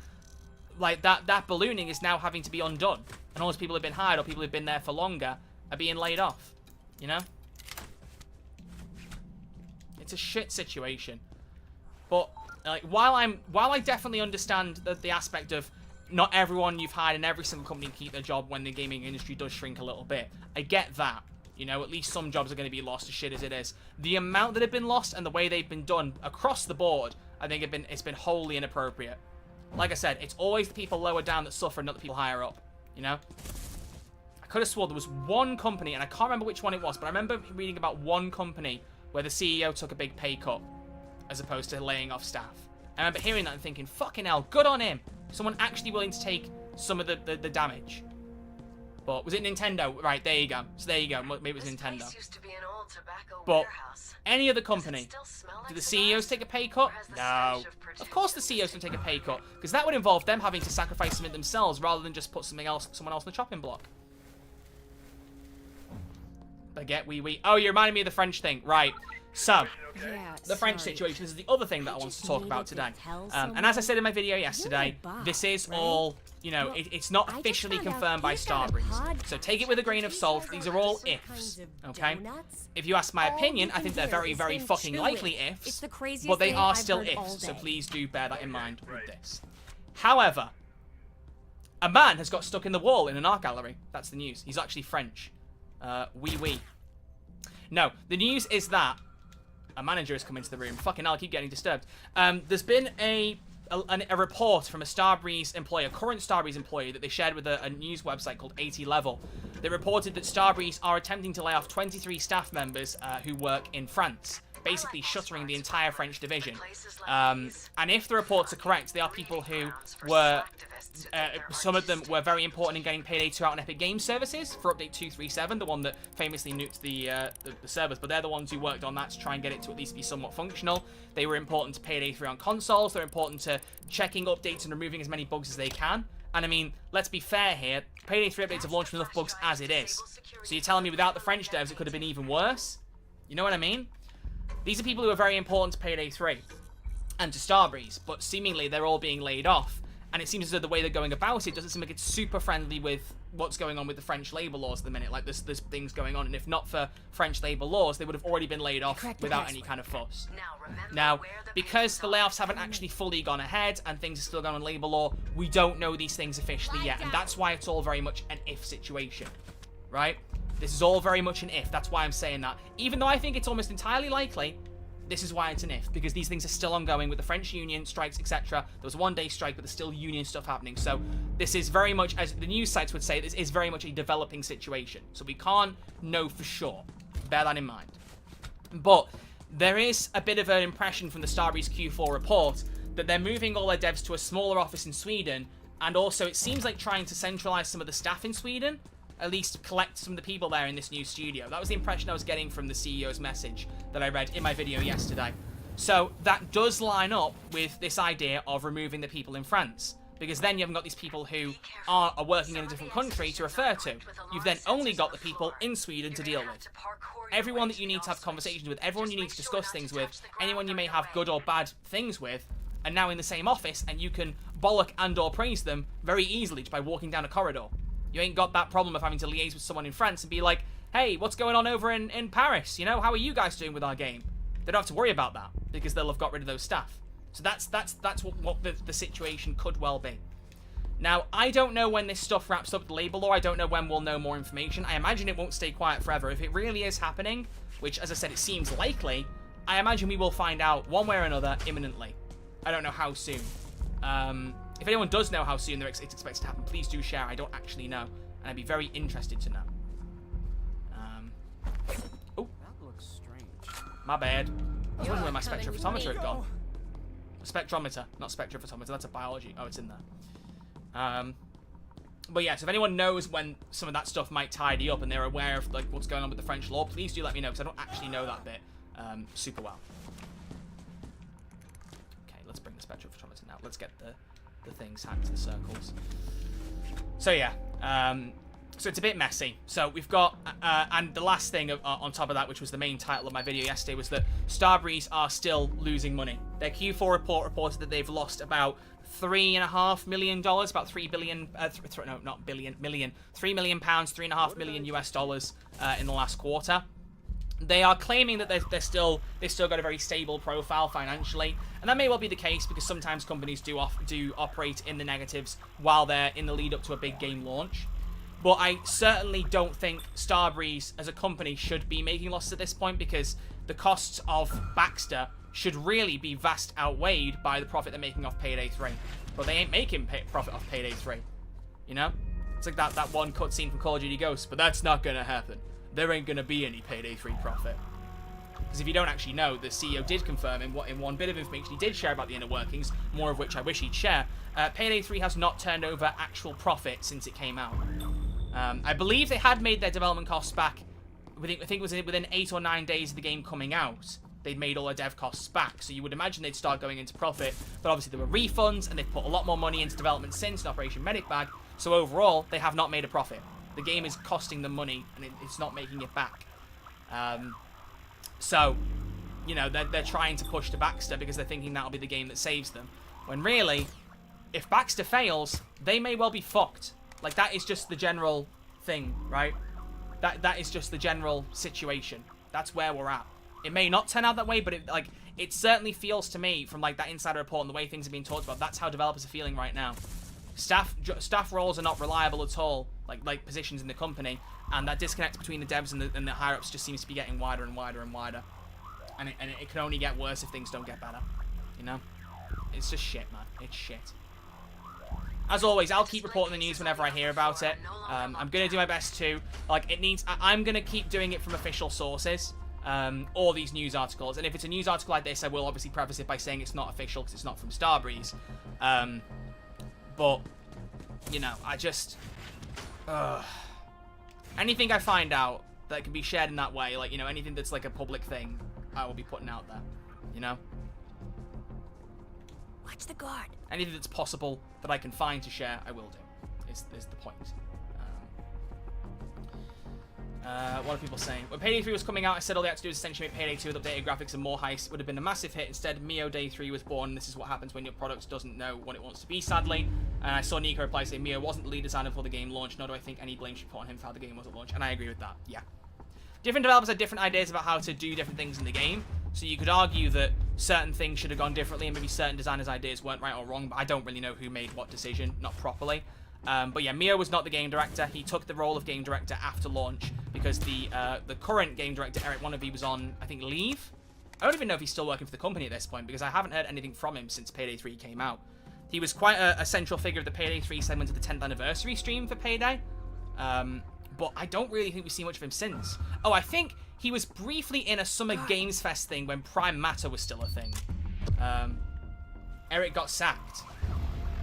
Like, that ballooning is now having to be undone. And all those people who have been hired or people who have been there for longer are being laid off. You know? It's a shit situation. But, like, while I definitely understand the aspect of not everyone you've hired in every single company can keep their job when the gaming industry does shrink a little bit, I get that. You know, at least some jobs are going to be lost as shit as it is. The amount that have been lost and the way they've been done across the board, I think it's been wholly inappropriate. Like I said, it's always the people lower down that suffer, not the people higher up. You know? I could have sworn there was one company, and I can't remember which one it was, but I remember reading about one company where the CEO took a big pay cut as opposed to laying off staff. I remember hearing that and thinking, fucking hell, good on him. Someone actually willing to take some of the damage. But was it Nintendo? Right, there you go. So there you go. Maybe it was Nintendo. But any other company, do the CEOs take a pay cut? No. Of course the CEOs don't take a pay cut, because that would involve them having to sacrifice something themselves rather than just put someone else on the chopping block. Baguette, oui. Oh, you reminded me of the French thing. Right. So, the French situation is the other thing that I want to talk about today. And as I said in my video yesterday, this is all, you know, it's not officially confirmed by Starbreeze. So take it with a grain of salt. These are all ifs, okay? If you ask my opinion, I think they're very, very fucking likely ifs, but they are still ifs, so please do bear that in mind with this. However, a man has got stuck in the wall in an art gallery. That's the news. He's actually French. Oui. No, the news is that a manager has come into the room. Fucking hell, I keep getting disturbed. There's been a report from a Starbreeze employee, a current Starbreeze employee, that they shared with a news website called 80 Level. They reported that Starbreeze are attempting to lay off 23 staff members who work in France, basically shuttering the entire French division. And if the reports are correct, they are people who were... some of them were very important in getting Payday 2 out on Epic Games services for update 237, the one that famously nuked the servers, but they're the ones who worked on that to try and get it to at least be somewhat functional. They were important to Payday 3 on consoles. They're important to checking updates and removing as many bugs as they can. And I mean, let's be fair here, Payday 3 updates have launched with enough bugs as it is. So you're telling me without the French devs it could have been even worse? You know what I mean? These are people who are very important to Payday 3 and to Starbreeze, but seemingly they're all being laid off. And it seems as though the way they're going about it doesn't seem like it's super friendly with what's going on with the French labour laws at the minute. Like, there's things going on, and if not for French labour laws, they would have already been laid off without any kind of fuss. Now, because the layoffs haven't actually fully gone ahead, and things are still going on labour law, we don't know these things officially yet, and that's why it's all very much an if situation, right? This is all very much an if. That's why I'm saying that. Even though I think it's almost entirely likely, this is why it's an if, because these things are still ongoing with the French union, strikes, etc. There was a one-day strike, but there's still union stuff happening. So this is very much, as the news sites would say, this is very much a developing situation. So we can't know for sure. Bear that in mind. But there is a bit of an impression from the Starbreeze Q4 report that they're moving all their devs to a smaller office in Sweden, and also it seems like trying to centralize some of the staff in Sweden, at least collect some of the people there in this new studio. That was the impression I was getting from the CEO's message that I read in my video yesterday. So that does line up with this idea of removing the people in France, because then you haven't got these people who are working in a different country to refer to. You've then only got the people in Sweden to deal with. Everyone that you need to have conversations with, everyone you need to discuss things with, anyone you may have good or bad things with, are now in the same office, and you can bollock and or praise them very easily just by walking down a corridor. You ain't got that problem of having to liaise with someone in France and be like, hey, what's going on over in Paris? You know, how are you guys doing with our game? They don't have to worry about that because they'll have got rid of those staff. So that's what the situation could well be. Now, I don't know when this stuff wraps up the labour law. I don't know when we'll know more information. I imagine it won't stay quiet forever. If it really is happening, which, as I said, it seems likely, I imagine we will find out one way or another imminently. I don't know how soon. If anyone does know how soon it's expected to happen, please do share. I don't actually know, and I'd be very interested to know. Oh, That looks strange. my bad. I was wondering where my spectrophotometer had gone. A spectrometer, not spectrophotometer. That's a biology. Oh, it's in there. But yeah, so if anyone knows when some of that stuff might tidy up and they're aware of like what's going on with the French law, please do let me know, because I don't actually know that bit super well. Okay, let's bring the spectrophotometer now. Let's get the things hacked to the circles. So yeah, so it's a bit messy. So we've got, and the last thing on top of that, which was the main title of my video yesterday, was that Starbreeze are still losing money. Their Q4 report reported that they've lost about $3.5 million, about 3 billion, no, not billion, million, 3 million pounds, $3.5 million US dollars in the last quarter. They are claiming that they've still got a very stable profile financially, and that may well be the case because sometimes companies do operate in the negatives while they're in the lead up to a big game launch. But I certainly don't think Starbreeze as a company should be making losses at this point, because the costs of Baxter should really be vast outweighed by the profit they're making off Payday 3. But they ain't making profit off Payday 3. You know? It's like that one cutscene from Call of Duty Ghosts, but that's not gonna happen. There ain't going to be any Payday 3 profit. Because if you don't actually know, the CEO did confirm in one bit of information he did share about the inner workings, more of which I wish he'd share, Payday 3 has not turned over actual profit since it came out. I believe they had made their development costs back, I think it was within 8 or 9 days of the game coming out. They'd made all their dev costs back, so you would imagine they'd start going into profit, but obviously there were refunds, and they've put a lot more money into development since in Operation Medic Bag, so overall, they have not made a profit. The game is costing them money, and it's not making it back. So, you know, they're trying to push to Baxter because they're thinking that'll be the game that saves them. When really, if Baxter fails, they may well be fucked. Like, that is just the general thing, right? That is just the general situation. That's where we're at. It may not turn out that way, but it certainly feels to me from like that insider report and the way things are being talked about, that's how developers are feeling right now. Staff roles are not reliable at all, like positions in the company, and that disconnect between the devs and the higher ups just seems to be getting wider and wider and wider, and it can only get worse if things don't get better. You know, it's just shit, man. It's shit. As always, I'll keep reporting the news whenever I hear about it. I'm gonna do my best to I'm gonna keep doing it from official sources. Or these news articles, and if it's a news article like this, I will obviously preface it by saying it's not official because it's not from Starbreeze. But, you know, I just... anything I find out that can be shared in that way, like, you know, anything that's like a public thing, I will be putting out there, you know? Watch the guard. Anything that's possible that I can find to share, I will do, is the point. What are people saying? When Payday 3 was coming out, I said all they had to do was essentially make Payday 2 with updated graphics and more heist. It would have been a massive hit. Instead, Mio Day 3 was born, and this is what happens when your product doesn't know what it wants to be, sadly. And I saw Nico reply saying, Mia wasn't the lead designer before the game launched, nor do I think any blame should be put on him for how the game was at launch. And I agree with that, yeah. Different developers had different ideas about how to do different things in the game. So you could argue that certain things should have gone differently and maybe certain designers' ideas weren't right or wrong, but I don't really know who made what decision, not properly. But yeah, Mio was not the game director. He took the role of game director after launch because the current game director, Eric Wannabe, was on, I think, leave. I don't even know if he's still working for the company at this point because I haven't heard anything from him since Payday 3 came out. He was quite a central figure of the Payday 3 segment of the 10th anniversary stream for Payday. But I don't really think we've seen much of him since. Oh, I think he was briefly in a Summer Games Fest thing when Prime Matter was still a thing. Eric got sacked.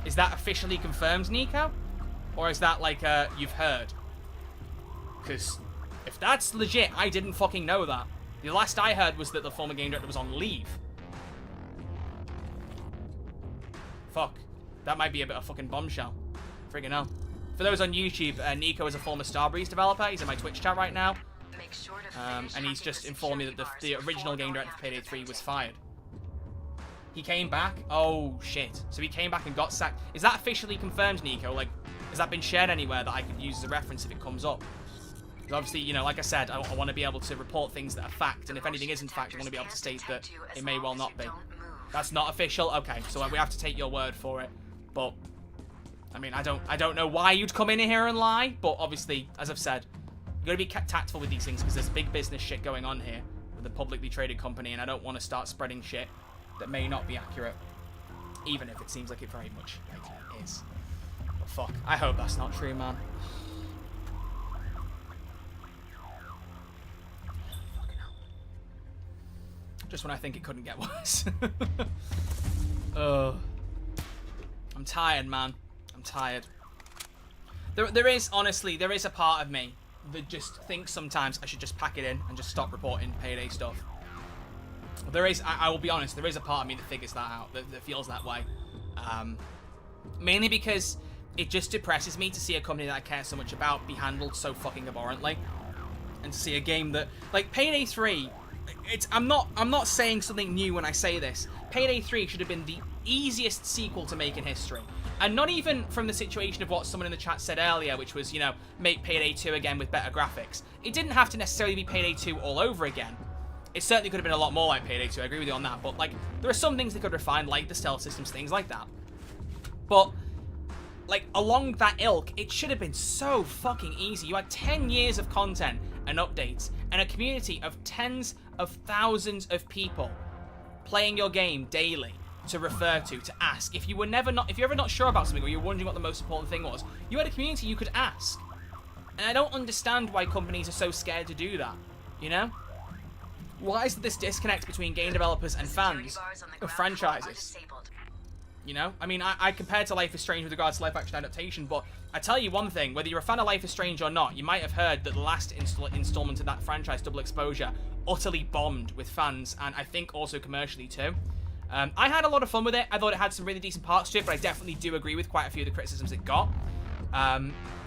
Is that officially confirmed, Nico? Or is that like you've heard? Because if that's legit, I didn't fucking know that. The last I heard was that the former game director was on leave. Fuck. That might be a bit of fucking bombshell. Friggin' hell. For those on YouTube, Nico is a former Starbreeze developer. He's in my Twitch chat right now. Make sure to And he's just informed me that the original game director of Payday 3 was fired. He came back? Oh, shit. So he came back and got sacked. Is that officially confirmed, Nico? Like, has that been shared anywhere that I could use as a reference if it comes up? Because obviously, you know, like I said, I want to be able to report things that are fact. And if anything isn't fact, I want to be able to state that it may well not be. That's not official? Okay, so we have to take your word for it. But, I mean, I don't know why you'd come in here and lie. But obviously, as I've said, you've got to be tactful with these things because there's big business shit going on here with a publicly traded company. And I don't want to start spreading shit that may not be accurate, even if it seems like it very much like it is. But fuck, I hope that's not true, man. Fucking hell. Just when I think it couldn't get worse. I'm tired, man. I'm tired. There is, honestly, there is a part of me that just thinks sometimes I should just pack it in and just stop reporting Payday stuff. There is, I will be honest, there is a part of me that figures that out, that feels that way. Mainly because it just depresses me to see a company that I care so much about be handled so fucking abhorrently. And to see a game that, like, Payday 3, I'm not saying something new when I say this. Payday 3 should have been the easiest sequel to make in history. And not even from the situation of what someone in the chat said earlier, which was, you know, make Payday 2 again with better graphics. It didn't have to necessarily be Payday 2 all over again. It certainly could have been a lot more like Payday 2, I agree with you on that, but, like, there are some things they could refine, like the stealth systems, things like that. But, like, along that ilk, it should have been so fucking easy. You had 10 years of content and updates, and a community of tens of thousands of people playing your game daily to refer to ask. If you're ever not sure about something, or you're wondering what the most important thing was, you had a community you could ask. And I don't understand why companies are so scared to do that, you know? Why is this disconnect between game developers and fans of franchises? You know? I mean, I compared to Life is Strange with regards to live action adaptation, but I tell you one thing, whether you're a fan of Life is Strange or not, you might have heard that the last installment of that franchise, Double Exposure, utterly bombed with fans, and I think also commercially too. I had a lot of fun with it. I thought it had some really decent parts to it, but I definitely do agree with quite a few of the criticisms it got.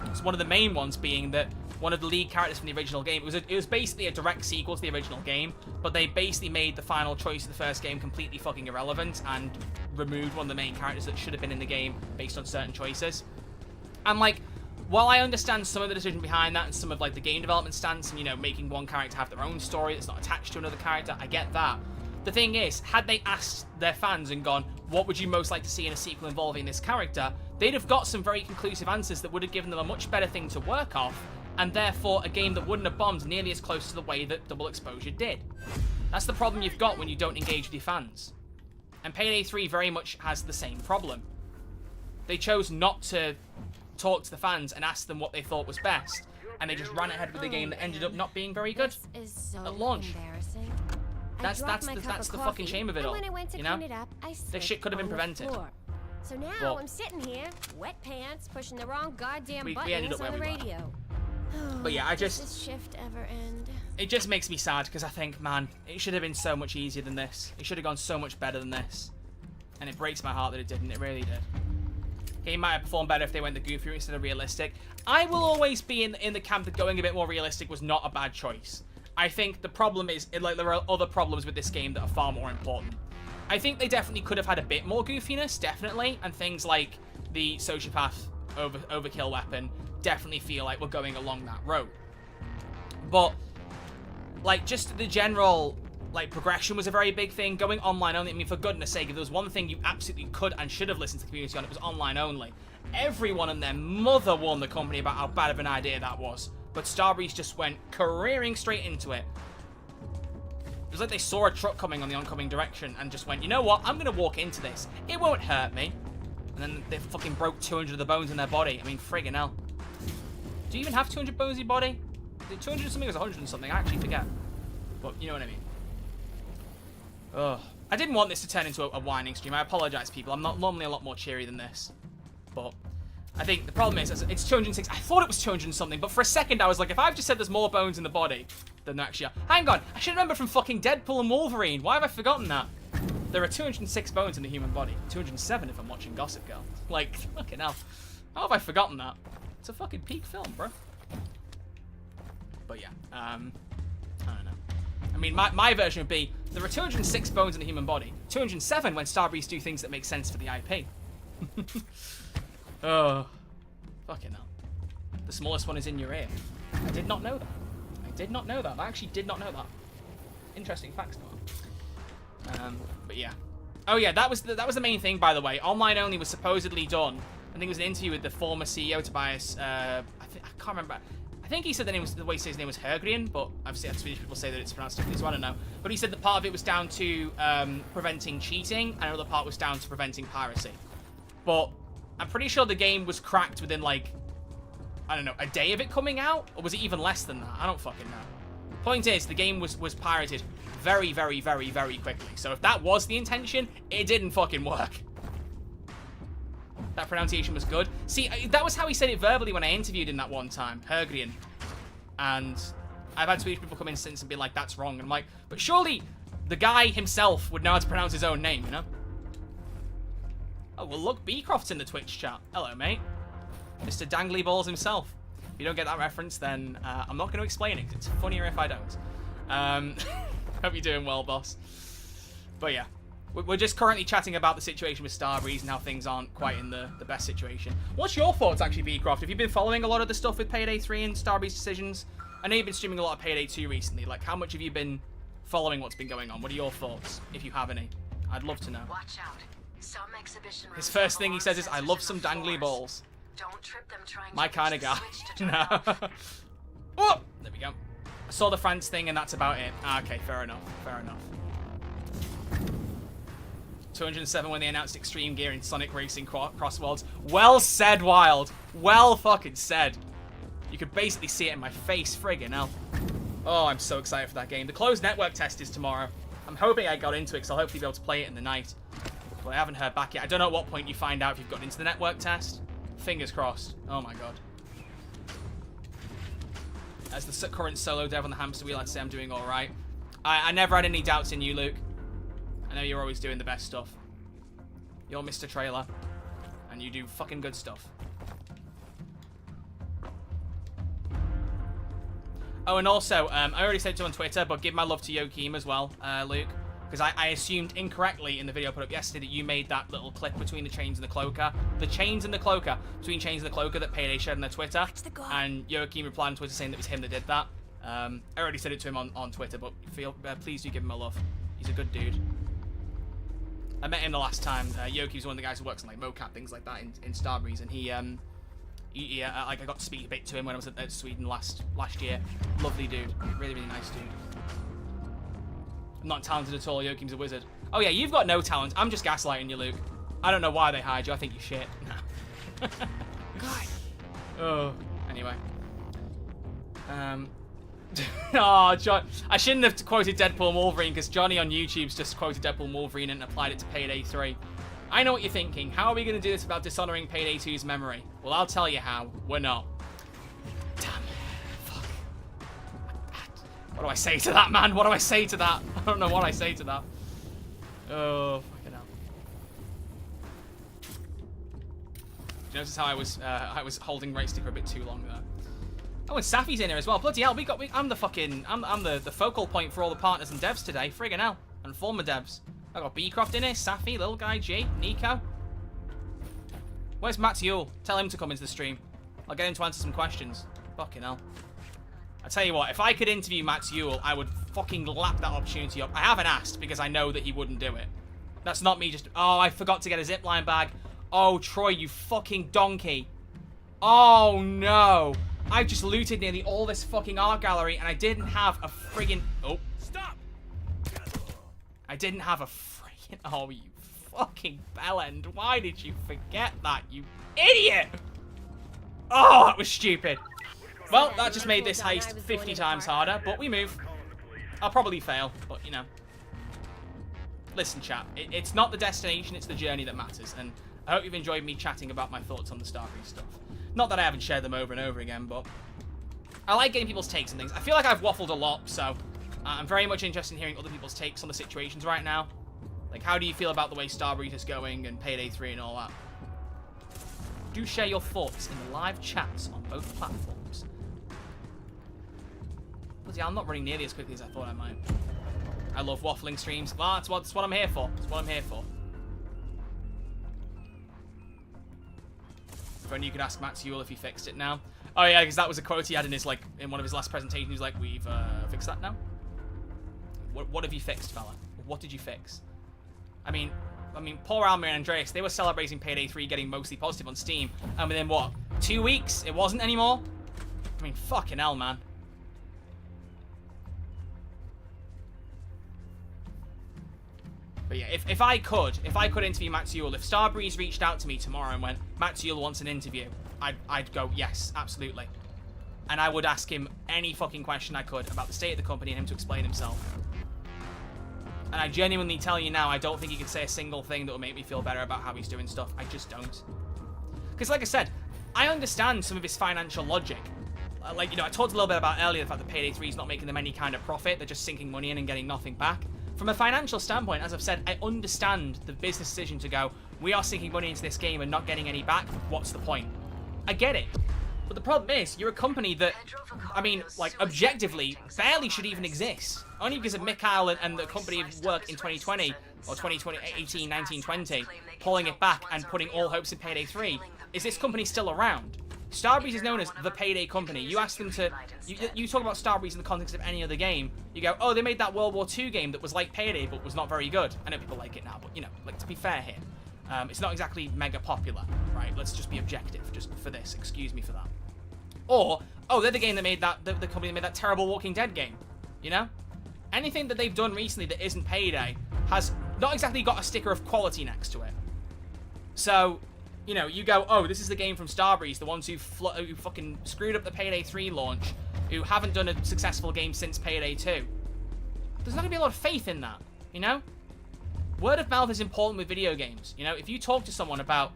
It's one of the main ones being that one of the lead characters from the original game, it was basically a direct sequel to the original game, but they basically made the final choice of the first game completely fucking irrelevant and removed one of the main characters that should have been in the game based on certain choices. And, like, while I understand some of the decision behind that and some of, like, the game development stance and, you know, making one character have their own story that's not attached to another character, I get that. The thing is, had they asked their fans and gone, what would you most like to see in a sequel involving this character, they'd have got some very conclusive answers that would have given them a much better thing to work off, and therefore a game that wouldn't have bombed nearly as close to the way that Double Exposure did. That's the problem you've got when you don't engage with your fans. And Payday 3 very much has the same problem. They chose not to talk to the fans and ask them what they thought was best, and they just ran ahead with a game that ended up not being very good This is so at launch. embarrassing. That's the fucking shame of it all, and when I went to you know? clean it up, I This shit could have been slipped on the prevented. floor. So now But I'm sitting here, wet pants, pushing the wrong goddamn we ended buttons up on the where we were. radio. But yeah, Does this shift ever end? It just makes me sad because I think, man, it should have been so much easier than this. It should have gone so much better than this. And it breaks my heart that it didn't. It really did. Game might have performed better if they went the goofy route instead of realistic. I will always be in the camp that going a bit more realistic was not a bad choice. I think the problem is, like, there are other problems with this game that are far more important. I think they definitely could have had a bit more goofiness, definitely, and things like the sociopath overkill weapon definitely feel like we're going along that road. But, like, just the general, like, progression was a very big thing. Going online only, I mean, for goodness sake, if there was one thing you absolutely could and should have listened to the community on, it was online only. Everyone and their mother warned the company about how bad of an idea that was. But Starbreeze just went careering straight into it. It was like they saw a truck coming on the oncoming direction and just went, you know what, I'm going to walk into this. It won't hurt me. And then they fucking broke 200 of the bones in their body. I mean, friggin' hell. Do you even have 200 bones in your body? Is it 200 something or is it 100 and something? I actually forget. But you know what I mean. Ugh. I didn't want this to turn into a whining stream. I apologize, people. I'm not normally a lot more cheery than this. But I think the problem is, it's 206. I thought it was 200 and something, but for a second I was like, if I've just said there's more bones in the body than there actually are. Hang on, I should remember from fucking Deadpool and Wolverine. Why have I forgotten that? There are 206 bones in the human body. 207 if I'm watching Gossip Girl. Like, fucking hell. How have I forgotten that? It's a fucking peak film, bro. But yeah, I don't know. I mean, my version would be, there are 206 bones in the human body. 207 when Starbreeze do things that make sense for the IP. Oh, fucking hell. The smallest one is in your ear. I did not know that. I did not know that. I actually did not know that. Interesting facts, though. But yeah. Oh yeah, that was the main thing, by the way. Online only was supposedly done. I think it was an interview with the former CEO, Tobias. I can't remember. I think he said the way he said his name was Hergrian, but I've seen Swedish people say that it's pronounced differently, so I don't know. But he said that part of it was down to preventing cheating, and another part was down to preventing piracy. But I'm pretty sure the game was cracked within, like, I don't know, a day of it coming out? Or was it even less than that? I don't fucking know. Point is, the game was pirated very, very, very, very quickly. So if that was the intention, it didn't fucking work. That pronunciation was good. See, that was how he said it verbally when I interviewed him that one time, Hergrian. And I've had Swedish people come in since and be like, that's wrong. And I'm like, but surely the guy himself would know how to pronounce his own name, you know? Oh, well, look, Beecroft's in the Twitch chat. Hello, mate. Mr. Dangly Balls himself. If you don't get that reference, then I'm not going to explain it. It's funnier if I don't. Hope you're doing well, boss. But yeah, we're just currently chatting about the situation with Starbreeze and how things aren't quite in the best situation. What's your thoughts, actually, Beecroft? Have you been following a lot of the stuff with Payday 3 and Starbreeze decisions? I know you've been streaming a lot of Payday 2 recently. Like, how much have you been following what's been going on? What are your thoughts, if you have any? I'd love to know. Watch out. Some exhibition His first thing he says is, I love some dangly balls. Don't trip them trying My to kind of guy. No. Oh, there we go. I saw the France thing and that's about it. Okay, fair enough. Fair enough. 207 when they announced Extreme Gear in Sonic Racing Cross Worlds. Well said, Wild. Well fucking said. You could basically see it in my face, friggin' hell. Oh, I'm so excited for that game. The closed network test is tomorrow. I'm hoping I got into it because I'll hopefully be able to play it in the night. But I haven't heard back yet. I don't know at what point you find out if you've got into the network test. Fingers crossed. Oh my god. As the current solo dev on the hamster wheel, I'd say I'm doing alright. I never had any doubts in you, Luke. I know you're always doing the best stuff. You're Mr. Trailer. And you do fucking good stuff. Oh, and also, I already said it on Twitter, but give my love to Joachim as well, Luke. Because I assumed incorrectly in the video I put up yesterday that you made that little clip between the chains and the cloaker. The chains and the cloaker. Between chains and the cloaker that Payday shared on their Twitter. And Joachim replied on Twitter saying that it was him that did that. I already said it to him on Twitter, but please do give him a love. He's a good dude. I met him the last time. Joachim's one of the guys who works on like mocap, things like that in Starbreeze, and he like I got to speak a bit to him when I was at Sweden last year. Lovely dude. Really, really nice dude. I'm not talented at all. Joachim's a wizard. Oh yeah, you've got no talent. I'm just gaslighting you, Luke. I don't know why they hired you. I think you're shit. No. God. Oh. Anyway. Oh, John. I shouldn't have quoted Deadpool and Wolverine because Johnny on YouTube's just quoted Deadpool and Wolverine and applied it to Payday 3. I know what you're thinking. How are we going to do this without dishonoring Payday 2's memory? Well, I'll tell you how. We're not. Damn. Fuck. What do I say to that, man? What do I say to that? I don't know what I say to that. Oh, fucking hell. Did you notice how I was holding right stick for a bit too long there? Oh, and Safi's in here as well. Bloody hell, I'm the focal point for all the partners and devs today. Friggin' hell. And former devs. I got Beecroft in here, Safi, Little Guy, G, Nico. Where's Matt Yule? Tell him to come into the stream. I'll get him to answer some questions. Fucking hell. I tell you what, if I could interview Matt Yule, I would fucking lap that opportunity up. I haven't asked because I know that he wouldn't do it. That's not me just... Oh, I forgot to get a zipline bag. Oh, Troy, you fucking donkey. Oh, no. I've just looted nearly all this fucking art gallery and I didn't have a friggin... Oh. Stop! I didn't have a friggin... Oh, you fucking bellend. Why did you forget that, you idiot? Oh, that was stupid. Well, that just made this heist 50 times harder, but we move. I'll probably fail, but, you know. Listen, chat, it's not the destination, it's the journey that matters, and I hope you've enjoyed me chatting about my thoughts on the Starbreeze stuff. Not that I haven't shared them over and over again, but I like getting people's takes on things. I feel like I've waffled a lot, so I'm very much interested in hearing other people's takes on the situations right now. Like, how do you feel about the way Starbreeze is going and Payday 3 and all that? Do share your thoughts in the live chats on both platforms. But yeah, I'm not running nearly as quickly as I thought I might. I love waffling streams. Well, that's what I'm here for. That's what I'm here for. If only you could ask Matt Yule if he fixed it now. Oh yeah, because that was a quote he had in his in one of his last presentations. He was like, "We've fixed that now." What have you fixed, fella? What did you fix? I mean, Paul Almer and Andreas, they were celebrating Payday 3 getting mostly positive on Steam, and within what, 2 weeks, it wasn't anymore. I mean, fucking hell, man. But yeah, if I could interview Matt Yule, if Starbreeze reached out to me tomorrow and went, Matt Yule wants an interview, I'd go, yes, absolutely. And I would ask him any fucking question I could about the state of the company and him to explain himself. And I genuinely tell you now, I don't think he could say a single thing that will make me feel better about how he's doing stuff. I just don't. Because like I said, I understand some of his financial logic. Like, you know, I talked a little bit about earlier the fact that Payday 3 is not making them any kind of profit. They're just sinking money in and getting nothing back. From a financial standpoint, as I've said, I understand the business decision to go, we are sinking money into this game and not getting any back. What's the point? I get it. But the problem is, you're a company that, I mean, like, objectively, barely should even exist. Only because of Mikhail and the company of work in 2020, or 2020, 18, 19, 20, pulling it back and putting all hopes in Payday 3. Is this company still around? Starbreeze is known as the Payday company. You ask them to... You talk about Starbreeze in the context of any other game. You go, oh, they made that World War II game that was like Payday, but was not very good. I know people like it now, but, you know, like, to be fair here. It's not exactly mega popular, right? Let's just be objective, just for this. Excuse me for that. Or, oh, they're the game that made that... The company that made that terrible Walking Dead game. You know? Anything that they've done recently that isn't Payday has not exactly got a sticker of quality next to it. So... You know, you go, oh, this is the game from Starbreeze, the ones who fucking screwed up the Payday 3 launch, who haven't done a successful game since Payday 2. There's not going to be a lot of faith in that, you know? Word of mouth is important with video games, you know? If you talk to someone about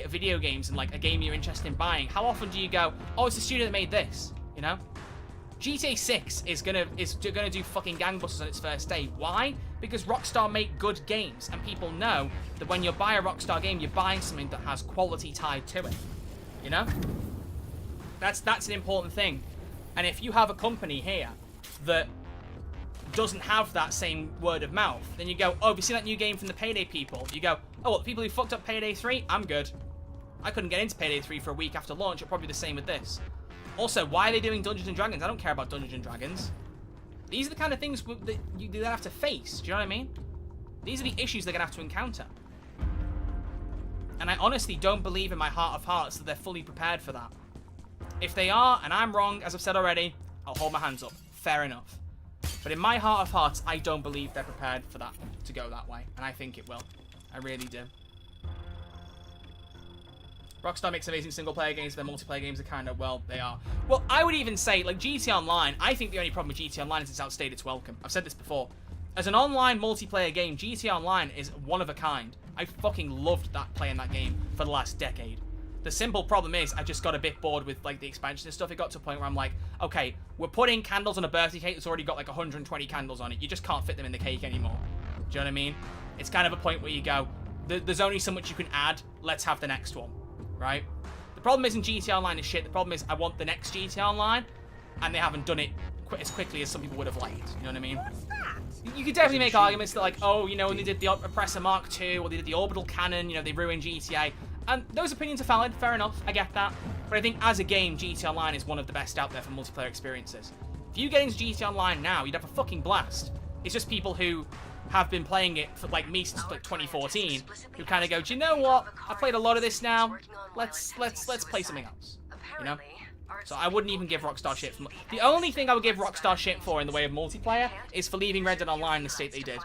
video games and, like, a game you're interested in buying, how often do you go, oh, it's the studio that made this, you know? GTA 6 is gonna do fucking gangbusters on its first day. Why? Because Rockstar make good games, and people know that when you buy a Rockstar game, you're buying something that has quality tied to it. You know? That's an important thing. And if you have a company here that doesn't have that same word of mouth, then you go, oh, have you seen that new game from the Payday people? You go, oh, well, the people who fucked up Payday 3? I'm good. I couldn't get into Payday 3 for a week after launch. It'll probably be the same with this. Also, why are they doing Dungeons and Dragons? I don't care about Dungeons and Dragons. These are the kind of things that you have to face. Do you know what I mean? These are the issues they're going to have to encounter. And I honestly don't believe in my heart of hearts that they're fully prepared for that. If they are, and I'm wrong, as I've said already, I'll hold my hands up. Fair enough. But in my heart of hearts, I don't believe they're prepared for that to go that way. And I think it will. I really do. Rockstar makes amazing single-player games, their multiplayer games are kind of, well, they are. Well, I would even say, like, GTA Online, I think the only problem with GTA Online is it's outstayed its welcome. I've said this before. As an online multiplayer game, GTA Online is one of a kind. I fucking loved playing that game for the last decade. The simple problem is, I just got a bit bored with, like, the expansion and stuff. It got to a point where I'm like, okay, we're putting candles on a birthday cake that's already got, like, 120 candles on it. You just can't fit them in the cake anymore. Do you know what I mean? It's kind of a point where you go, there's only so much you can add, let's have the next one. Right? The problem isn't GTA Online is shit. The problem is I want the next GTA Online, and they haven't done it as quickly as some people would have liked. You know what I mean? What's that? You could definitely make arguments that, like, oh, you know, when they did the Oppressor Mark II, or they did the Orbital Cannon, you know, they ruined GTA. And those opinions are valid, fair enough, I get that. But I think as a game, GTA Online is one of the best out there for multiplayer experiences. If you get into GTA Online now, you'd have a fucking blast. It's just people who have been playing it for, like me, since like 2014, who kind of go, do you know what? I played a lot of this now. Let's play something else. You know? So I wouldn't even give Rockstar shit for... The only thing I would give Rockstar shit for in the way of multiplayer is for leaving Red Dead Online in the state they did.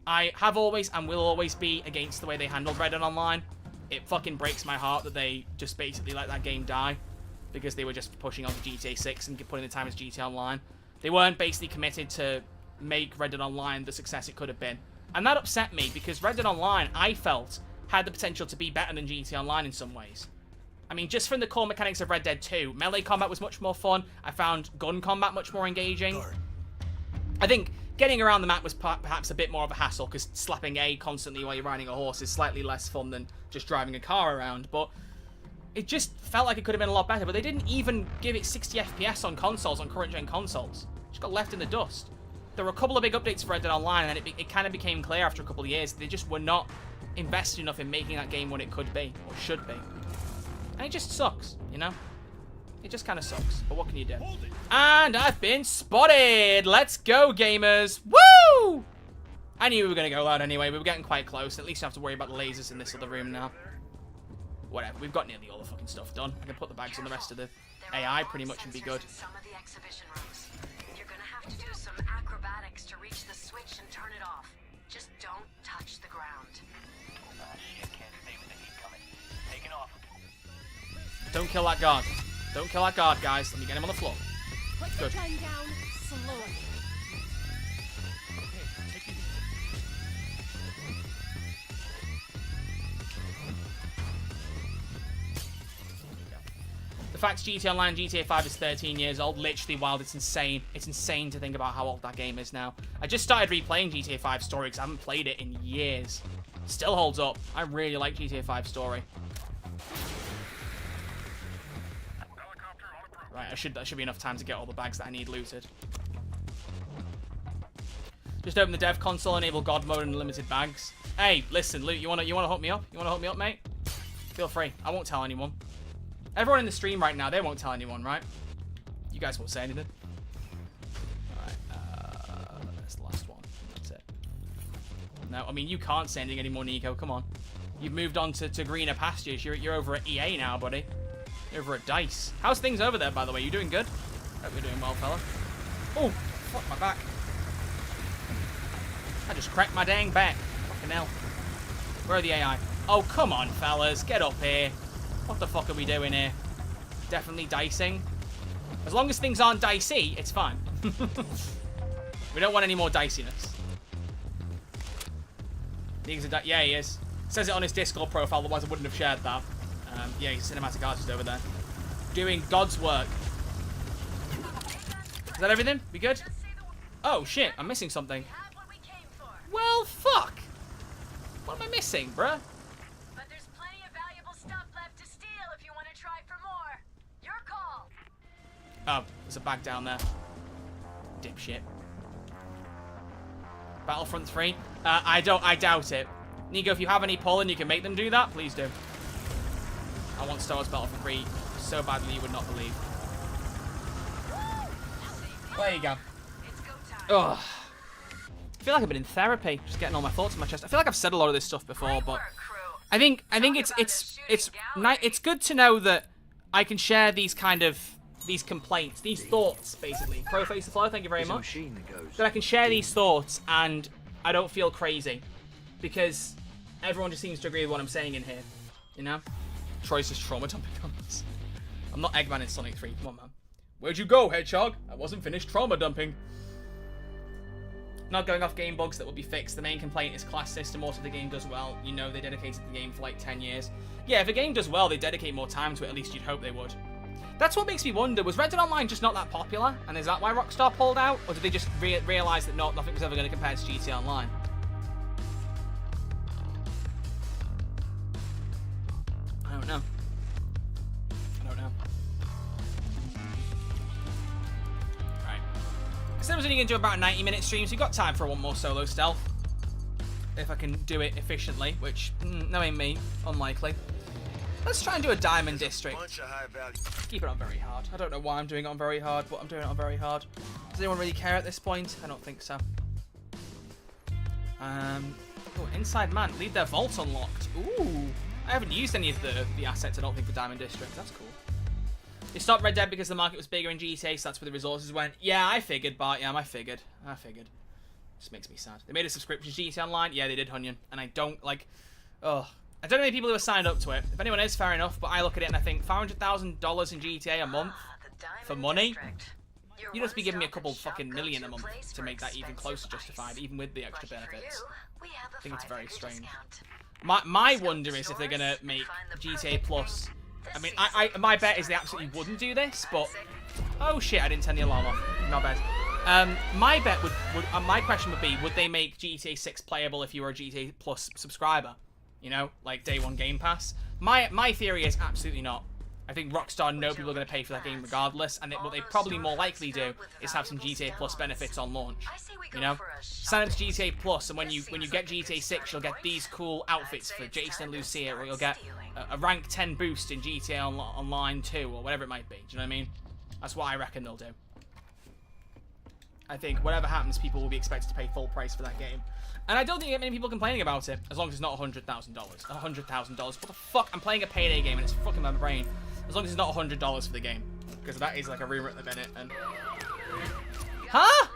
I have always and will always be against the way they handled Red Dead Online. It fucking breaks my heart that they just basically let that game die because they were just pushing on to GTA 6 and putting the time as GTA Online. They weren't basically committed to make Red Dead Online the success it could have been. And that upset me because Red Dead Online, I felt, had the potential to be better than GTA Online in some ways. I mean, just from the core mechanics of Red Dead 2, melee combat was much more fun. I found gun combat much more engaging. I think getting around the map was perhaps a bit more of a hassle because slapping A constantly while you're riding a horse is slightly less fun than just driving a car around. But it just felt like it could have been a lot better. But they didn't even give it 60 FPS on consoles, on current-gen consoles. It just got left in the dust. There were a couple of big updates for Red Dead Online, and then it kind of became clear after a couple of years they just were not invested enough in making that game what it could be, or should be. And it just sucks, you know? It just kind of sucks, but what can you do? And I've been spotted! Let's go, gamers! Woo! I knew we were going to go loud anyway. We were getting quite close. At least you don't have to worry about the lasers in this other room now. Whatever, we've got nearly all the fucking stuff done. I can put the bags on the rest of the AI pretty much and be good. Some of the exhibition rooms. You're gonna have to do some acrobatics to reach the switch and turn it off. Just don't touch the ground. Shit, can't stay with the heat coming. Taking off. Don't kill that guard. Don't kill that guard, guys. Let me get him on the floor. Put Good. the gun down slowly. The fact GTA Online GTA 5 is 13 years old, literally wild. It's insane. It's insane to think about how old that game is now. I just started replaying GTA 5 Story because I haven't played it in years. Still holds up. I really like GTA 5 Story. Right, that should be enough time to get all the bags that I need looted. Just open the dev console, enable God mode and unlimited bags. Hey, listen, Luke, you wanna hook me up? You wanna hook me up, mate? Feel free. I won't tell anyone. Everyone in the stream right now, they won't tell anyone, right? You guys won't say anything. Alright, that's the last one. That's it. No, I mean, you can't say anything anymore, Nico. Come on. You've moved on to greener pastures. You're over at EA now, buddy. You're over at DICE. How's things over there, by the way? You doing good? Hope you're doing well, fella. Oh, fuck my back. I just cracked my dang back. Fucking hell. Where are the AI? Oh, come on, fellas. Get up here. What the fuck are we doing here? Definitely dicing. As long as things aren't dicey, it's fine. We don't want any more diciness. Yeah, he is. Says it on his Discord profile, otherwise I wouldn't have shared that. Yeah, he's a cinematic artist over there. Doing God's work. Is that everything? We good? Oh, shit. I'm missing something. Well, fuck. What am I missing, bruh? But there's plenty of valuable stuff left to steal if you want to try for more. Your call. Oh, there's a bag down there. Dipshit. Battlefront 3? I doubt it. Nico, if you have any pull and you can make them do that, please do. I want Star Wars Battlefront 3 so badly you would not believe. There you go. Ugh. I feel like I've been in therapy, just getting all my thoughts in my chest. I feel like I've said a lot of this stuff before, but I think it's good to know that I can share these complaints, these thoughts, basically. Pro Face the Flow, thank you very much. That I can share these thoughts and I don't feel crazy because everyone just seems to agree with what I'm saying in here, you know? Troy's just trauma dumping on us. I'm not Eggman in Sonic 3. Come on, man. Where'd you go, Hedgehog? I wasn't finished trauma dumping. Not going off game bugs that will be fixed. The main complaint is class system. Also, if the game does well, you know they dedicated the game for like 10 years. Yeah, if a game does well, they dedicate more time to it. At least you'd hope they would. That's what makes me wonder. Was Red Dead Online just not that popular? And is that why Rockstar pulled out? Or did they just realise that nothing was ever going to compare to GTA Online? I don't know. Right. I said I was only going to do about a 90-minute stream, so you've got time for one more solo stealth. If I can do it efficiently, which, knowing me, unlikely. Let's try and do a Diamond District. Keep it on very hard. I don't know why I'm doing it on very hard, but I'm doing it on very hard. Does anyone really care at this point? I don't think so. Oh, Inside Man. Leave their vault unlocked. Ooh. I haven't used any of the assets, I don't think, for Diamond District. That's cool. They stopped Red Dead because the market was bigger in GTA, so that's where the resources went. Yeah, I figured, Bart. Yeah, I figured. Just makes me sad. They made a subscription to GTA Online. Yeah, they did, Hunyan. And I don't, like... Oh. I don't know many people who are signed up to it. If anyone is, fair enough. But I look at it and I think $500,000 in GTA a month for money? You'd just be giving me a couple fucking million a month to make that even closer justified, even with the extra benefits. I think it's very strange. My wonder is if they're going to make GTA Plus... I mean, my bet is they absolutely wouldn't do this, but... Oh shit, I didn't turn the alarm off. Not bad. My bet my question would be, would they make GTA 6 playable if you were a GTA Plus subscriber? You know, like day one Game Pass. My theory is absolutely not. I think Rockstar know people are going to pay for that game regardless, and what they probably more likely do is have some GTA Plus benefits on launch. You know, sign up to GTA Plus, and when you get GTA 6, you'll get these cool outfits for Jason and Lucia, or you'll get a rank 10 boost in GTA Online 2, or whatever it might be. Do you know what I mean? That's what I reckon they'll do. I think whatever happens, people will be expected to pay full price for that game. And I don't think you get many people complaining about it, as long as it's not $100,000. $100,000. What the fuck? I'm playing a Payday game and it's fucking my brain. As long as it's not $100 for the game. Because that is like a rumor at the minute. And... Huh?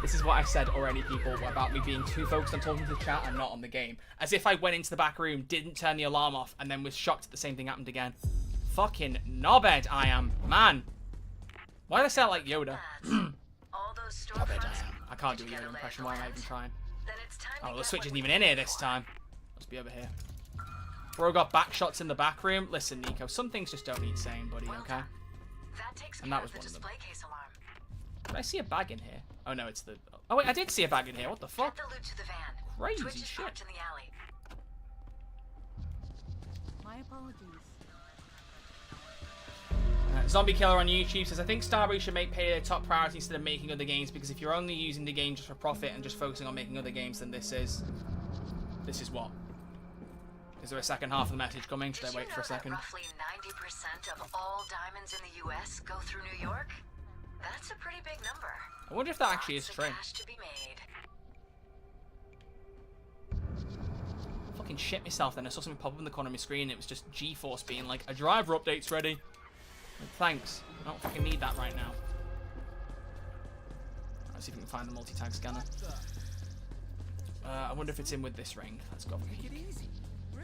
This is what I said already, people, about me being too focused on talking to the chat and not on the game. As if I went into the back room, didn't turn the alarm off, and then was shocked that the same thing happened again. Fucking knobhead I am. Man. Why did I sound like Yoda? Knobhead I am. I can't do a Yoda impression. Why am I even trying? Oh, the Switch isn't even in here this time. Must be over here. Bro got back shots in the back room. Listen, Nico, some things just don't need saying, buddy, okay? And that was one of them. Did I see a bag in here? Oh, no, it's the... Oh, wait, I did see a bag in here. What the fuck? Crazy shit. My apologies. Zombie Killer on YouTube says, I think Starbreeze should make Payday a top priority instead of making other games, because if you're only using the game just for profit and just focusing on making other games, then this is what? Is there a second half of the message coming? Should I wait for a second? Roughly 90% of all diamonds in the US go through New York? That's a pretty big number. I wonder if that actually is true. Fucking shit myself then. I saw something pop up in the corner of my screen. It was just GeForce being like, a driver update's ready. Thanks. I don't fucking need that right now. Let's see if we can find the multi-tag scanner. I wonder if it's in with this ring. Let's go. Make it easy. Rude.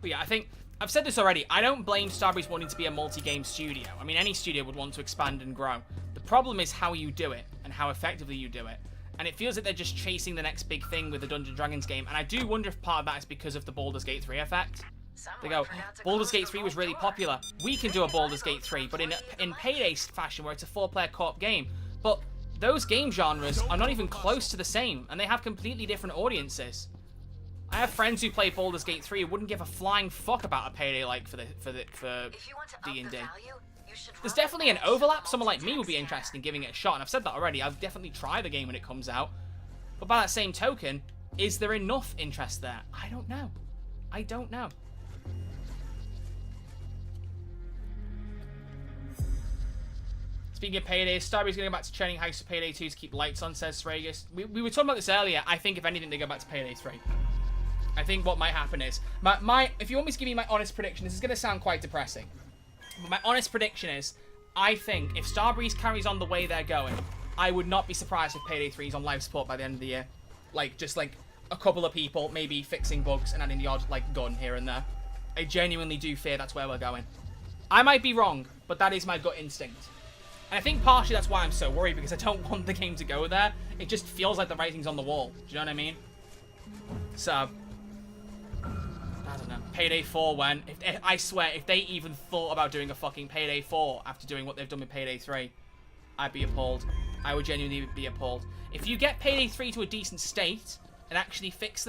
But yeah, I think I've said this already. I don't blame Starbreeze wanting to be a multi-game studio. I mean, any studio would want to expand and grow. The problem is how you do it and how effectively you do it. And it feels like they're just chasing the next big thing with the Dungeons & Dragons game. And I do wonder if part of that is because of the Baldur's Gate 3 effect. They go, Baldur's Gate 3 was really popular. We can do a Baldur's Gate 3, but in Payday fashion, where it's a 4-player co-op game. But those game genres are not even close to the same, and they have completely different audiences. I have friends who play Baldur's Gate 3 who wouldn't give a flying fuck about a Payday like for D&D. There's definitely an overlap. Someone like me would be interested in giving it a shot, and I've said that already. I'll definitely try the game when it comes out. But by that same token, is there enough interest there? I don't know. I don't know. Speaking of Payday, Starbreeze going to go back to training house for Payday 2 to keep lights on, says Sragus. We were talking about this earlier. I think, if anything, they go back to Payday 3. I think what might happen is... if you want me to give you my honest prediction, this is going to sound quite depressing. But my honest prediction is, I think if Starbreeze carries on the way they're going, I would not be surprised if Payday 3 is on live support by the end of the year. Like, just like a couple of people maybe fixing bugs and adding the odd, like, gun here and there. I genuinely do fear that's where we're going. I might be wrong, but that is my gut instinct. And I think partially that's why I'm so worried, because I don't want the game to go there. It just feels like the writing's on the wall. Do you know what I mean? So, I don't know. Payday 4 when? I swear, if they even thought about doing a fucking Payday 4 after doing what they've done with Payday 3, I'd be appalled. I would genuinely be appalled. If you get Payday 3 to a decent state and actually fix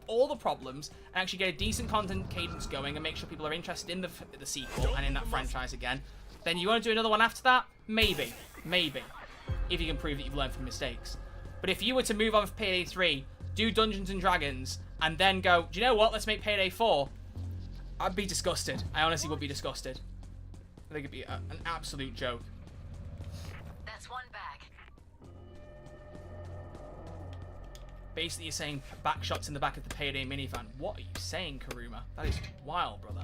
all the problems and actually get a decent content cadence going and make sure people are interested in the sequel and in that franchise again, then you want to do another one after that? Maybe. Maybe. if you can prove that you've learned from mistakes. But if you were to move on with Payday 3, do Dungeons and Dragons, and then go, do you know what, let's make Payday 4, I'd be disgusted. I honestly would be disgusted. I think it'd be an absolute joke. That's one bag. Basically, you're saying back shots in the back of the Payday minivan. What are you saying, Karuma? That is wild, brother.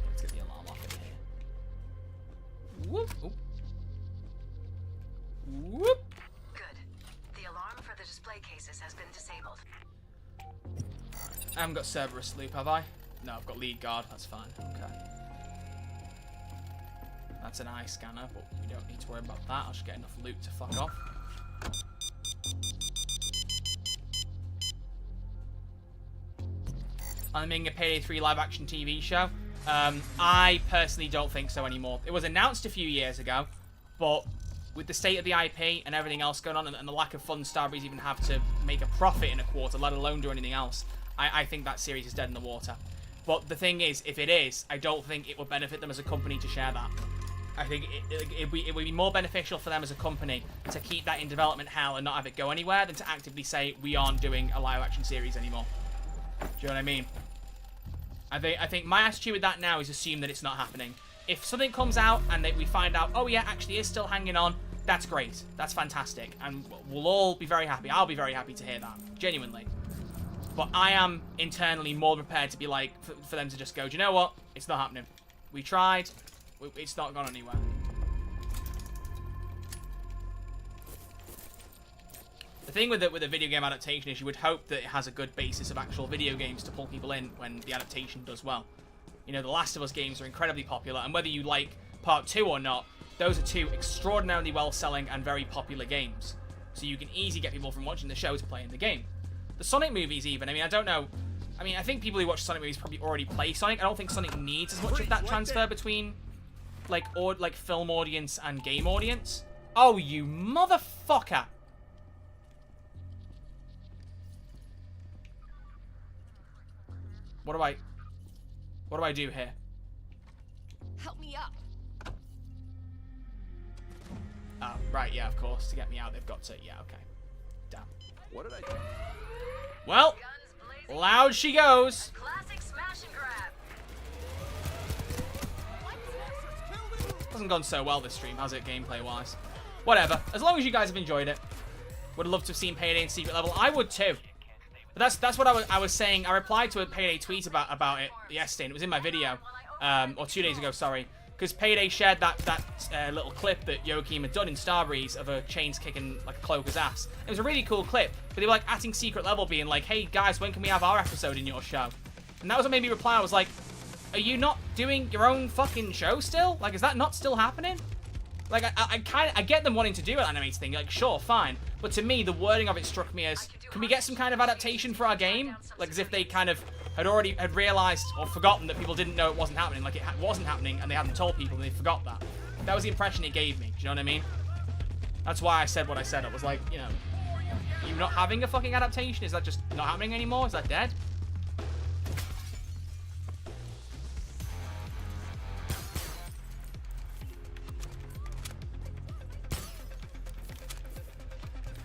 Let's get the alarm off in here. Whoop. Oop. Whoop. Good. The alarm for the display cases has been disabled. I haven't got Cerberus loop, have I? No, I've got lead guard. That's fine. Okay. That's an eye scanner, but we don't need to worry about that. I'll just get enough loot to fuck off. I'm making a Payday 3 live-action TV show. I personally don't think so anymore. It was announced a few years ago, but with the state of the IP and everything else going on, and the lack of funds Starbreeze even have to make a profit in a quarter, let alone do anything else, I think that series is dead in the water. But the thing is, if it is, I don't think it would benefit them as a company to share that. I think it would be more beneficial for them as a company to keep that in development hell and not have it go anywhere than to actively say, we aren't doing a live-action series anymore. Do you know what I mean? I think my attitude with that now is assume that it's not happening. If something comes out and we find out, oh yeah, actually is still hanging on, that's great. That's fantastic. And we'll all be very happy. I'll be very happy to hear that. Genuinely. But I am internally more prepared to be like, for them to just go, do you know what? It's not happening. We tried. It's not gone anywhere. The thing with a video game adaptation is you would hope that it has a good basis of actual video games to pull people in when the adaptation does well. You know, the Last of Us games are incredibly popular, and whether you like Part 2 or not, those are two extraordinarily well-selling and very popular games. So you can easily get people from watching the show to playing the game. The Sonic movies even, I mean, I don't know. I mean, I think people who watch Sonic movies probably already play Sonic. I don't think Sonic needs as much of that transfer between like film audience and game audience. Oh, you motherfucker. What do I do here? Help me up. Oh, right, yeah, of course. To get me out, they've got to. Yeah, okay. Damn. What did I do? Well, loud she goes. Classic smash and grab. Hasn't gone so well this stream, has it, gameplay-wise? Whatever. As long as you guys have enjoyed it. Would have loved to have seen Payday in secret level. I would too. But that's what I was saying. I replied to a Payday tweet about it yesterday, and it was in my video. Or 2 days ago, sorry. Because Payday shared that little clip that Joachim had done in Starbreeze of a chains kicking like a cloaker's ass. It was a really cool clip, but they were like atting secret level being like, hey guys, when can we have our episode in your show? And that was what made me reply. I was like, are you not doing your own fucking show still? Like, is that not still happening? Like, I get them wanting to do an animated thing. Like, sure, fine. But to me, the wording of it struck me as, can we get some kind of adaptation for our game? Like, as if they kind of had realized or forgotten that people didn't know it wasn't happening. Like, it wasn't happening, and they hadn't told people, and they forgot that. That was the impression it gave me. Do you know what I mean? That's why I said what I said. I was like, you know, you not having a fucking adaptation? Is that just not happening anymore? Is that dead?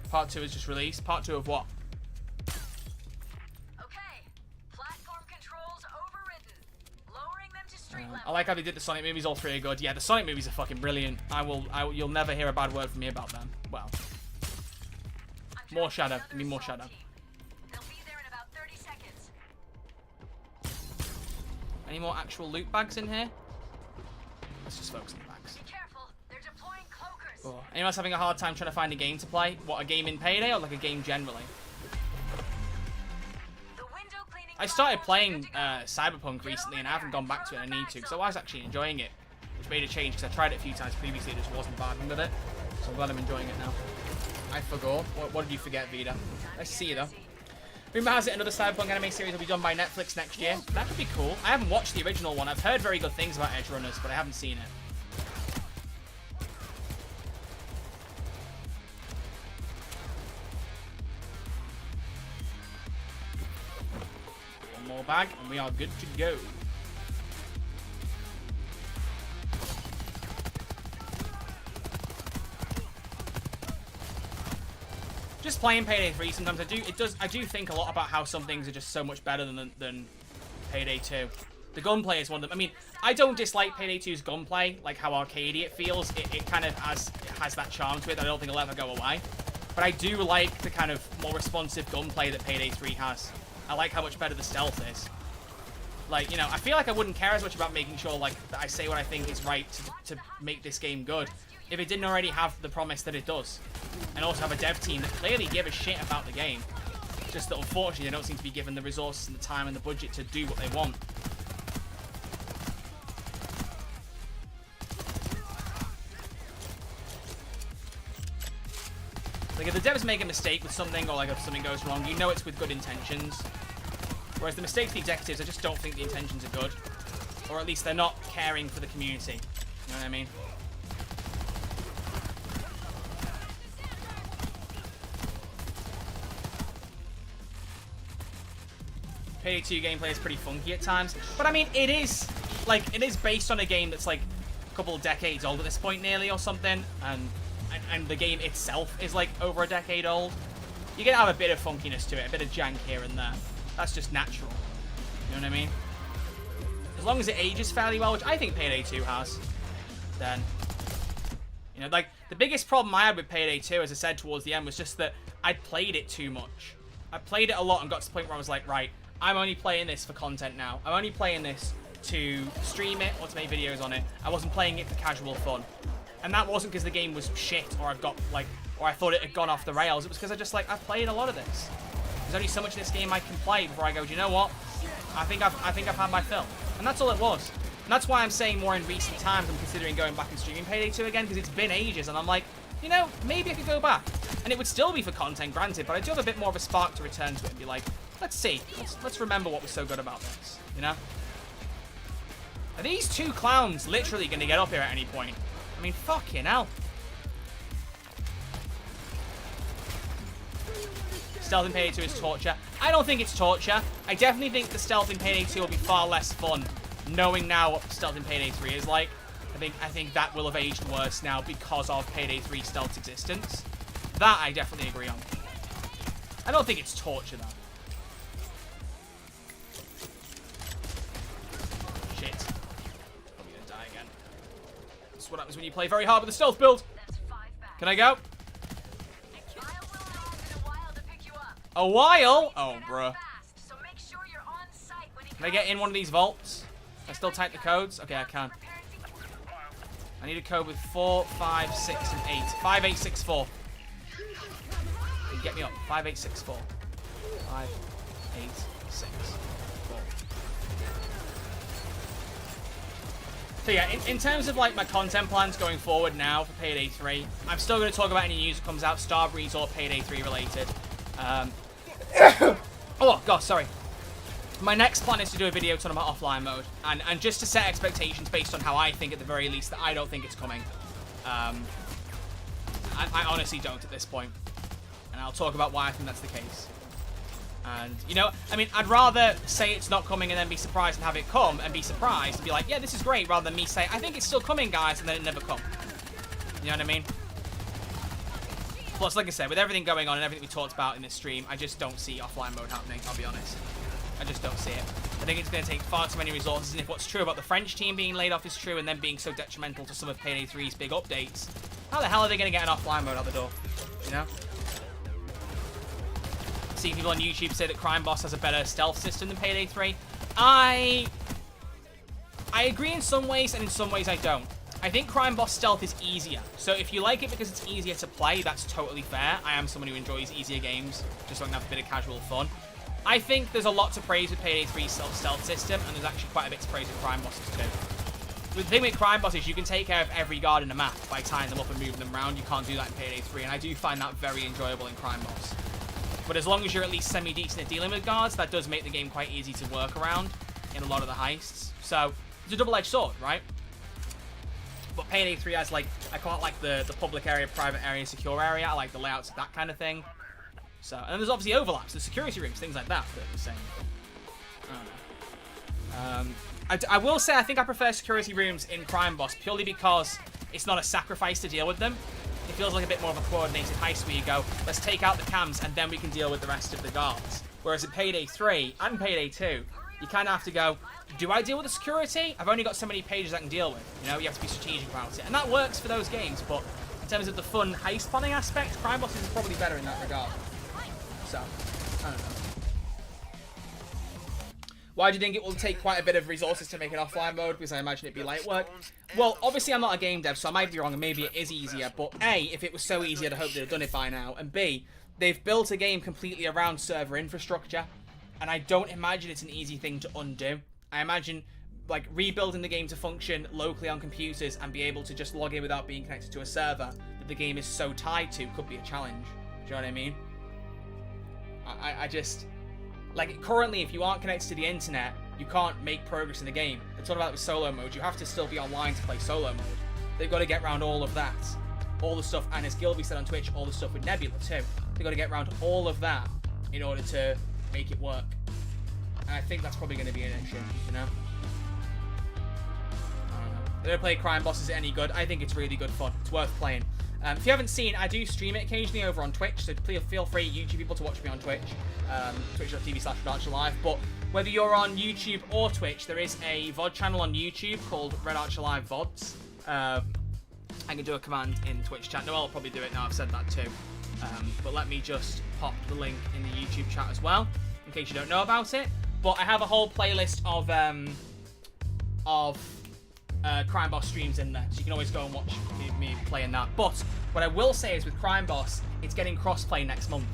Part 2 is just released. Part 2 of what? Okay. Platform controls overridden. Lowering them to street level. I like how they did the Sonic movies. All three are good. Yeah, the Sonic movies are fucking brilliant. You'll never hear a bad word from me about them. Well, more Shadow. Give me more Shadow. They'll be there in about 30 seconds. Any more actual loot bags in here? Let's just focus on the bags. Be careful. They're deploying cloakers. Oh. Anyone else having a hard time trying to find a game to play? What, a game in Payday or like a game generally? The window cleaning I started playing Cyberpunk recently and I haven't gone back to it. I need to because I was actually enjoying it, which made a change because I tried it a few times previously. It just wasn't vibing with it, so I'm glad I'm enjoying it now. I forgot. What did you forget, Vida? Nice to see you though. Rumor has it another Cyberpunk anime series will be done by Netflix next year. That could be cool. I haven't watched the original one. I've heard very good things about Edge Runners, but I haven't seen it. ammo bag, and we are good to go. Just playing Payday 3 sometimes I do think a lot about how some things are just so much better than Payday 2. The gunplay is one of them. I mean, I don't dislike Payday 2's gunplay, like how arcadey it feels. It kind of has that charm to it that I don't think it'll ever go away. But I do like the kind of more responsive gunplay that Payday 3 has. I like how much better the stealth is. Like, you know, I feel like I wouldn't care as much about making sure, like, that I say what I think is right to make this game good if it didn't already have the promise that it does. And also have a dev team that clearly give a shit about the game. Just that unfortunately they don't seem to be given the resources and the time and the budget to do what they want. Like if the devs make a mistake with something or like if something goes wrong, you know it's with good intentions. Whereas the mistakes of the executives, I just don't think the intentions are good. Or at least they're not caring for the community. You know what I mean? Payday 2 gameplay is pretty funky at times. But I mean, it is based on a game that's like a couple of decades old at this point nearly or something. And the game itself is like over a decade old. You're going to have a bit of funkiness to it, a bit of jank here and there. That's just natural. You know what I mean? As long as it ages fairly well, which I think Payday 2 has, then, you know, like, the biggest problem I had with Payday 2, as I said towards the end, was just that I'd played it too much. I played it a lot and got to the point where I was like, right, I'm only playing this for content now. I'm only playing this to stream it or to make videos on it. I wasn't playing it for casual fun. And that wasn't because the game was shit or or I thought it had gone off the rails. It was because I've played a lot of this. There's only so much of this game I can play before I go, do you know what? I think I've had my fill. And that's all it was. And that's why I'm saying more in recent times I'm considering going back and streaming Payday 2 again, because it's been ages and I'm like, you know, maybe I could go back. And it would still be for content, granted, but I do have a bit more of a spark to return to it and be like, let's see. Let's remember what was so good about this, you know? Are these two clowns literally going to get up here at any point? I mean, fucking hell. Stealth in Payday 2 is torture. I don't think it's torture. I definitely think the stealth in Payday 2 will be far less fun, knowing now what stealth in Payday 3 is like. I think that will have aged worse now because of Payday 3 stealth's existence. That I definitely agree on. I don't think it's torture, though. Shit. Probably gonna die again. That's what happens when you play very hard with a stealth build. Can I go? A while? Oh, bruh. Can I get in one of these vaults? Can I still type the codes? Okay, I can. I need a code with 4, 5, 6, and 8. 5864. Get me up. 5864. 5864. So yeah, in terms of like my content plans going forward now for Payday 3, I'm still going to talk about any news that comes out, Starbreeze or Payday 3 related. Oh, God, sorry. My next plan is to do a video talking about offline mode. And just to set expectations based on how I think, at the very least, that I don't think it's coming. I honestly don't at this point. And I'll talk about why I think that's the case. And, you know, I mean, I'd rather say it's not coming and then be surprised and have it come and be surprised and be like, yeah, this is great, rather than me say, I think it's still coming, guys, and then it never come. You know what I mean? Plus, like I said, with everything going on and everything we talked about in this stream, I just don't see offline mode happening, I'll be honest. I just don't see it. I think it's going to take far too many resources, and if what's true about the French team being laid off is true and them being so detrimental to some of Payday 3's big updates, how the hell are they going to get an offline mode out the door? You know? See people on YouTube say that Crime Boss has a better stealth system than Payday 3. I agree in some ways, and in some ways I don't. I think Crime Boss stealth is easier. So if you like it because it's easier to play, that's totally fair. I am someone who enjoys easier games, just so I can have a bit of casual fun. I think there's a lot to praise with Payday 3's stealth system, and there's actually quite a bit to praise with Crime Bosses too. The thing with Crime Bosses, you can take care of every guard in the map by tying them up and moving them around. You can't do that in Payday 3, and I do find that very enjoyable in Crime Boss. But as long as you're at least semi-decent at dealing with guards, that does make the game quite easy to work around in a lot of the heists. So, it's a double-edged sword, right? But Payday 3 has, like, I quite like the public area, private area, secure area. I like the layouts of that kind of thing. So, and there's obviously overlaps, the security rooms, things like that, but the same. I will say I think I prefer security rooms in Crime Boss purely because it's not a sacrifice to deal with them. It feels like a bit more of a coordinated heist where you go, let's take out the cams and then we can deal with the rest of the guards. Whereas in Payday 3 and Payday 2, you kind of have to go, do I deal with the security? I've only got so many pages I can deal with. You know, you have to be strategic about it. And that works for those games, but in terms of the fun heist planning aspect, Crime Boss is probably better in that regard. So, I don't know. Why do you think it will take quite a bit of resources to make an offline mode? Because I imagine it'd be light work. Well, obviously I'm not a game dev, so I might be wrong, and maybe it is easier. But A, if it was so easy, I'd hope they'd have done it by now. And B, they've built a game completely around server infrastructure, and I don't imagine it's an easy thing to undo. I imagine, like, rebuilding the game to function locally on computers and be able to just log in without being connected to a server that the game is so tied to could be a challenge. Do you know what I mean? I just... Like, currently, if you aren't connected to the internet, you can't make progress in the game. It's all about with solo mode. You have to still be online to play solo mode. They've got to get around all of that. All the stuff, and as Gilby said on Twitch, all the stuff with Nebula too. They've got to get around all of that in order to make it work. And I think that's probably going to be an issue, you know? I don't know. They don't play Crime Bosses any good. I think it's really good fun. It's worth playing. If you haven't seen, I do stream it occasionally over on Twitch, so please feel free, YouTube people, to watch me on Twitch. Twitch.tv/RedArcherLive. But whether you're on YouTube or Twitch, there is a VOD channel on YouTube called Red Archer Live VODs. I can do a command in Twitch chat. No, I'll probably do it now, I've said that too. But let me just pop the link in the YouTube chat as well, in case you don't know about it. But I have a whole playlist of Crime Boss streams in there, so you can always go and watch me playing that. But what I will say is with Crime Boss, it's getting crossplay next month.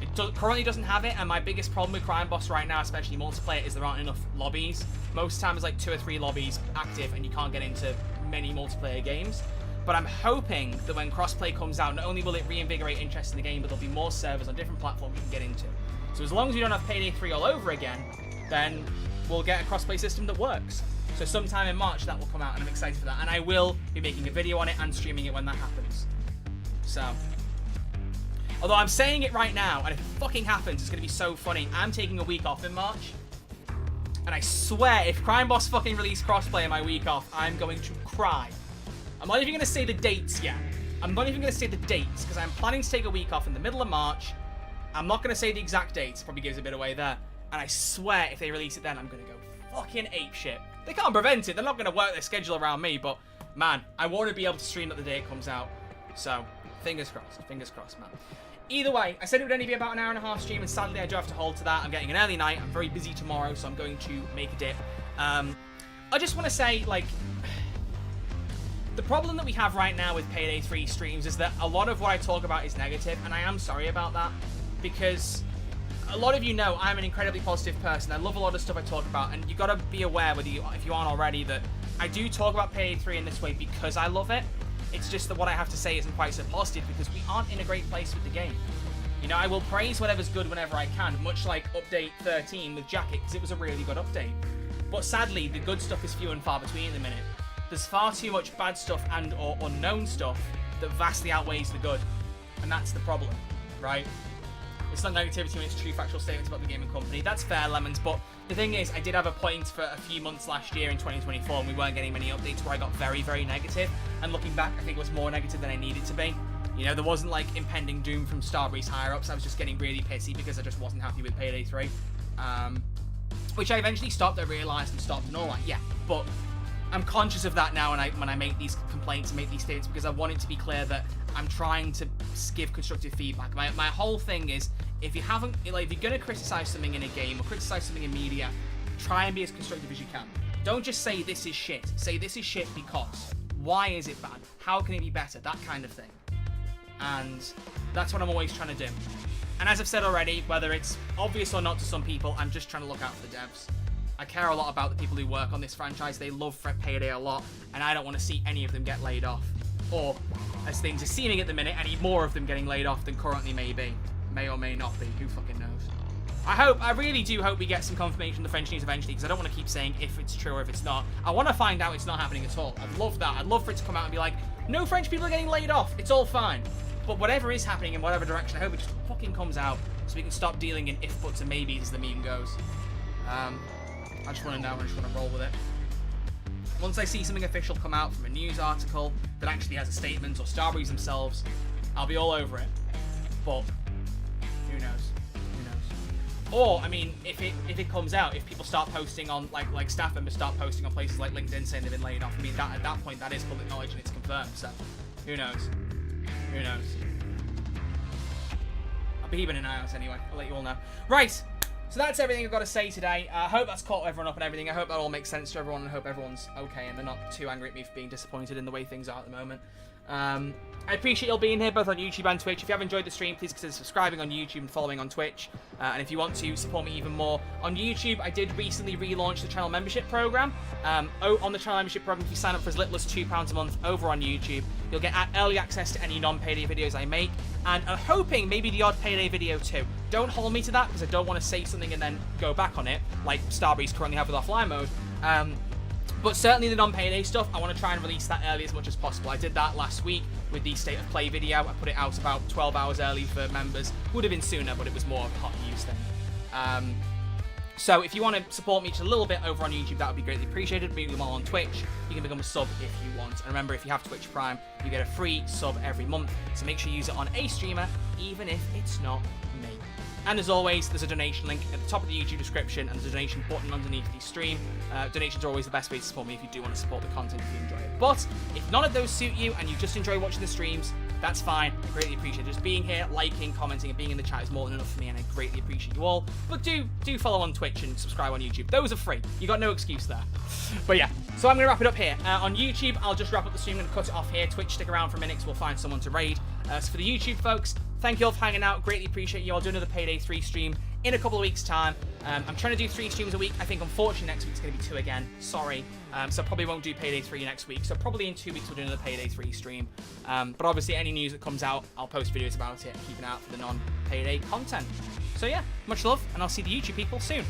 It currently doesn't have it, and my biggest problem with Crime Boss right now, especially multiplayer, is there aren't enough lobbies. Most times, like 2 or 3 lobbies active, and you can't get into many multiplayer games. But I'm hoping that when crossplay comes out, not only will it reinvigorate interest in the game, but there'll be more servers on different platforms you can get into. So as long as we don't have Payday 3 all over again, then we'll get a crossplay system that works. So sometime in March that will come out, and I'm excited for that. And I will be making a video on it and streaming it when that happens. So, although I'm saying it right now, and if it fucking happens, it's going to be so funny. I'm taking a week off in March. And I swear, if Crime Boss fucking release crossplay in my week off, I'm going to cry. I'm not even going to say the dates yet. I'm not even going to say the dates, because I'm planning to take a week off in the middle of March. I'm not going to say the exact dates. Probably gives a bit away there. And I swear, if they release it then, I'm going to go fucking apeshit. They can't prevent it. They're not going to work their schedule around me, but man, I want to be able to stream it the day it comes out. So, fingers crossed, man. Either way, I said it would only be about an hour and a half stream, and sadly I do have to hold to that. I'm getting an early night. I'm very busy tomorrow, so I'm going to make a dip. I just want to say, like, the problem that we have right now with Payday 3 streams is that a lot of what I talk about is negative, and I am sorry about that, because a lot of you know I'm an incredibly positive person. I love a lot of stuff I talk about, and you got to be aware, if you aren't already, that I do talk about Payday 3 in this way because I love it. It's just that what I have to say isn't quite so positive because we aren't in a great place with the game. You know, I will praise whatever's good whenever I can, much like Update 13 with Jacket, because it was a really good update. But sadly, the good stuff is few and far between at the minute. There's far too much bad stuff and or unknown stuff that vastly outweighs the good. And that's the problem, right? It's not negativity when it's true factual statements about the game and company. That's fair, Lemons, but the thing is, I did have a point for a few months last year in 2024 and we weren't getting many updates where I got very, very negative. And looking back, I think it was more negative than I needed to be. You know, there wasn't like impending doom from Starbreeze higher-ups. I was just getting really pissy because I just wasn't happy with Payday 3. Which I eventually stopped, I realised and stopped and all that, yeah. But I'm conscious of that now when I make these complaints and make these statements because I want it to be clear that I'm trying to give constructive feedback. My whole thing is, if you're going to criticize something in a game or criticize something in media, try and be as constructive as you can. Don't just say this is shit. Say this is shit because. Why is it bad? How can it be better? That kind of thing. And that's what I'm always trying to do. And as I've said already, whether it's obvious or not to some people, I'm just trying to look out for the devs. I care a lot about the people who work on this franchise. They love Payday a lot, and I don't want to see any of them get laid off. Or, as things are seeming at the minute, any more of them getting laid off than currently may be. May or may not be. Who fucking knows? I really do hope we get some confirmation of the French news eventually, because I don't want to keep saying if it's true or if it's not. I want to find out it's not happening at all. I'd love that. I'd love for it to come out and be like, no French people are getting laid off. It's all fine. But whatever is happening in whatever direction, I hope it just fucking comes out so we can stop dealing in if, buts, and maybes as the meme goes. I just want to know. I just want to roll with it. Once I see something official come out from a news article that actually has a statement, or Starbreeze themselves, I'll be all over it. But who knows? Who knows? Or I mean, if it comes out, if people start posting on like staff members start posting on places like LinkedIn saying they've been laid off, I mean at that point that is public knowledge and it's confirmed. So who knows? Who knows? I'll be keeping an eye out anyway. I'll let you all know. Right. So that's everything I've got to say today. I hope that's caught everyone up and everything. I hope that all makes sense to everyone, and I hope everyone's okay and they're not too angry at me for being disappointed in the way things are at the moment. I appreciate you all being here, both on YouTube and Twitch. If you have enjoyed the stream, please consider subscribing on YouTube and following on Twitch. And if you want to support me even more on YouTube, I did recently relaunch the channel membership program. On the channel membership program, if you sign up for as little as £2 a month over on YouTube, you'll get early access to any non-Payday videos I make. And I'm hoping maybe the odd Payday video too. Don't hold me to that, because I don't want to say something and then go back on it, like Starbreeze currently have with offline mode. But certainly the non-Payday stuff, I want to try and release that early as much as possible. I did that last week with the State of Play video. I put it out about 12 hours early for members. Would have been sooner, but it was more of a hot news thing. So if you want to support me just a little bit over on YouTube, that would be greatly appreciated. Maybe while on Twitch, you can become a sub if you want. And remember, if you have Twitch Prime, you get a free sub every month. So make sure you use it on a streamer, even if it's not me. And as always, there's a donation link at the top of the YouTube description, and there's a donation button underneath the stream. Donations are always the best way to support me if you do want to support the content, if you enjoy it. But if none of those suit you and you just enjoy watching the streams, that's fine. I greatly appreciate it. Just being here, liking, commenting, and being in the chat is more than enough for me, and I greatly appreciate you all. But do follow on Twitch and subscribe on YouTube. Those are free. You got no excuse there. But yeah, so I'm going to wrap it up here. On YouTube, I'll just wrap up the stream. I'm going to cut it off here. Twitch, stick around for a minute, so we'll find someone to raid. So for the YouTube folks, thank you all for hanging out. Greatly appreciate you. I'll do another Payday 3 stream in a couple of weeks' time. I'm trying to do 3 streams a week. I think, unfortunately, next week's going to be 2 again. Sorry. So probably won't do Payday 3 next week. So probably in 2 weeks we'll do another Payday 3 stream. But obviously, any news that comes out, I'll post videos about it and keep an eye out for the non-Payday content. So yeah, much love, and I'll see the YouTube people soon.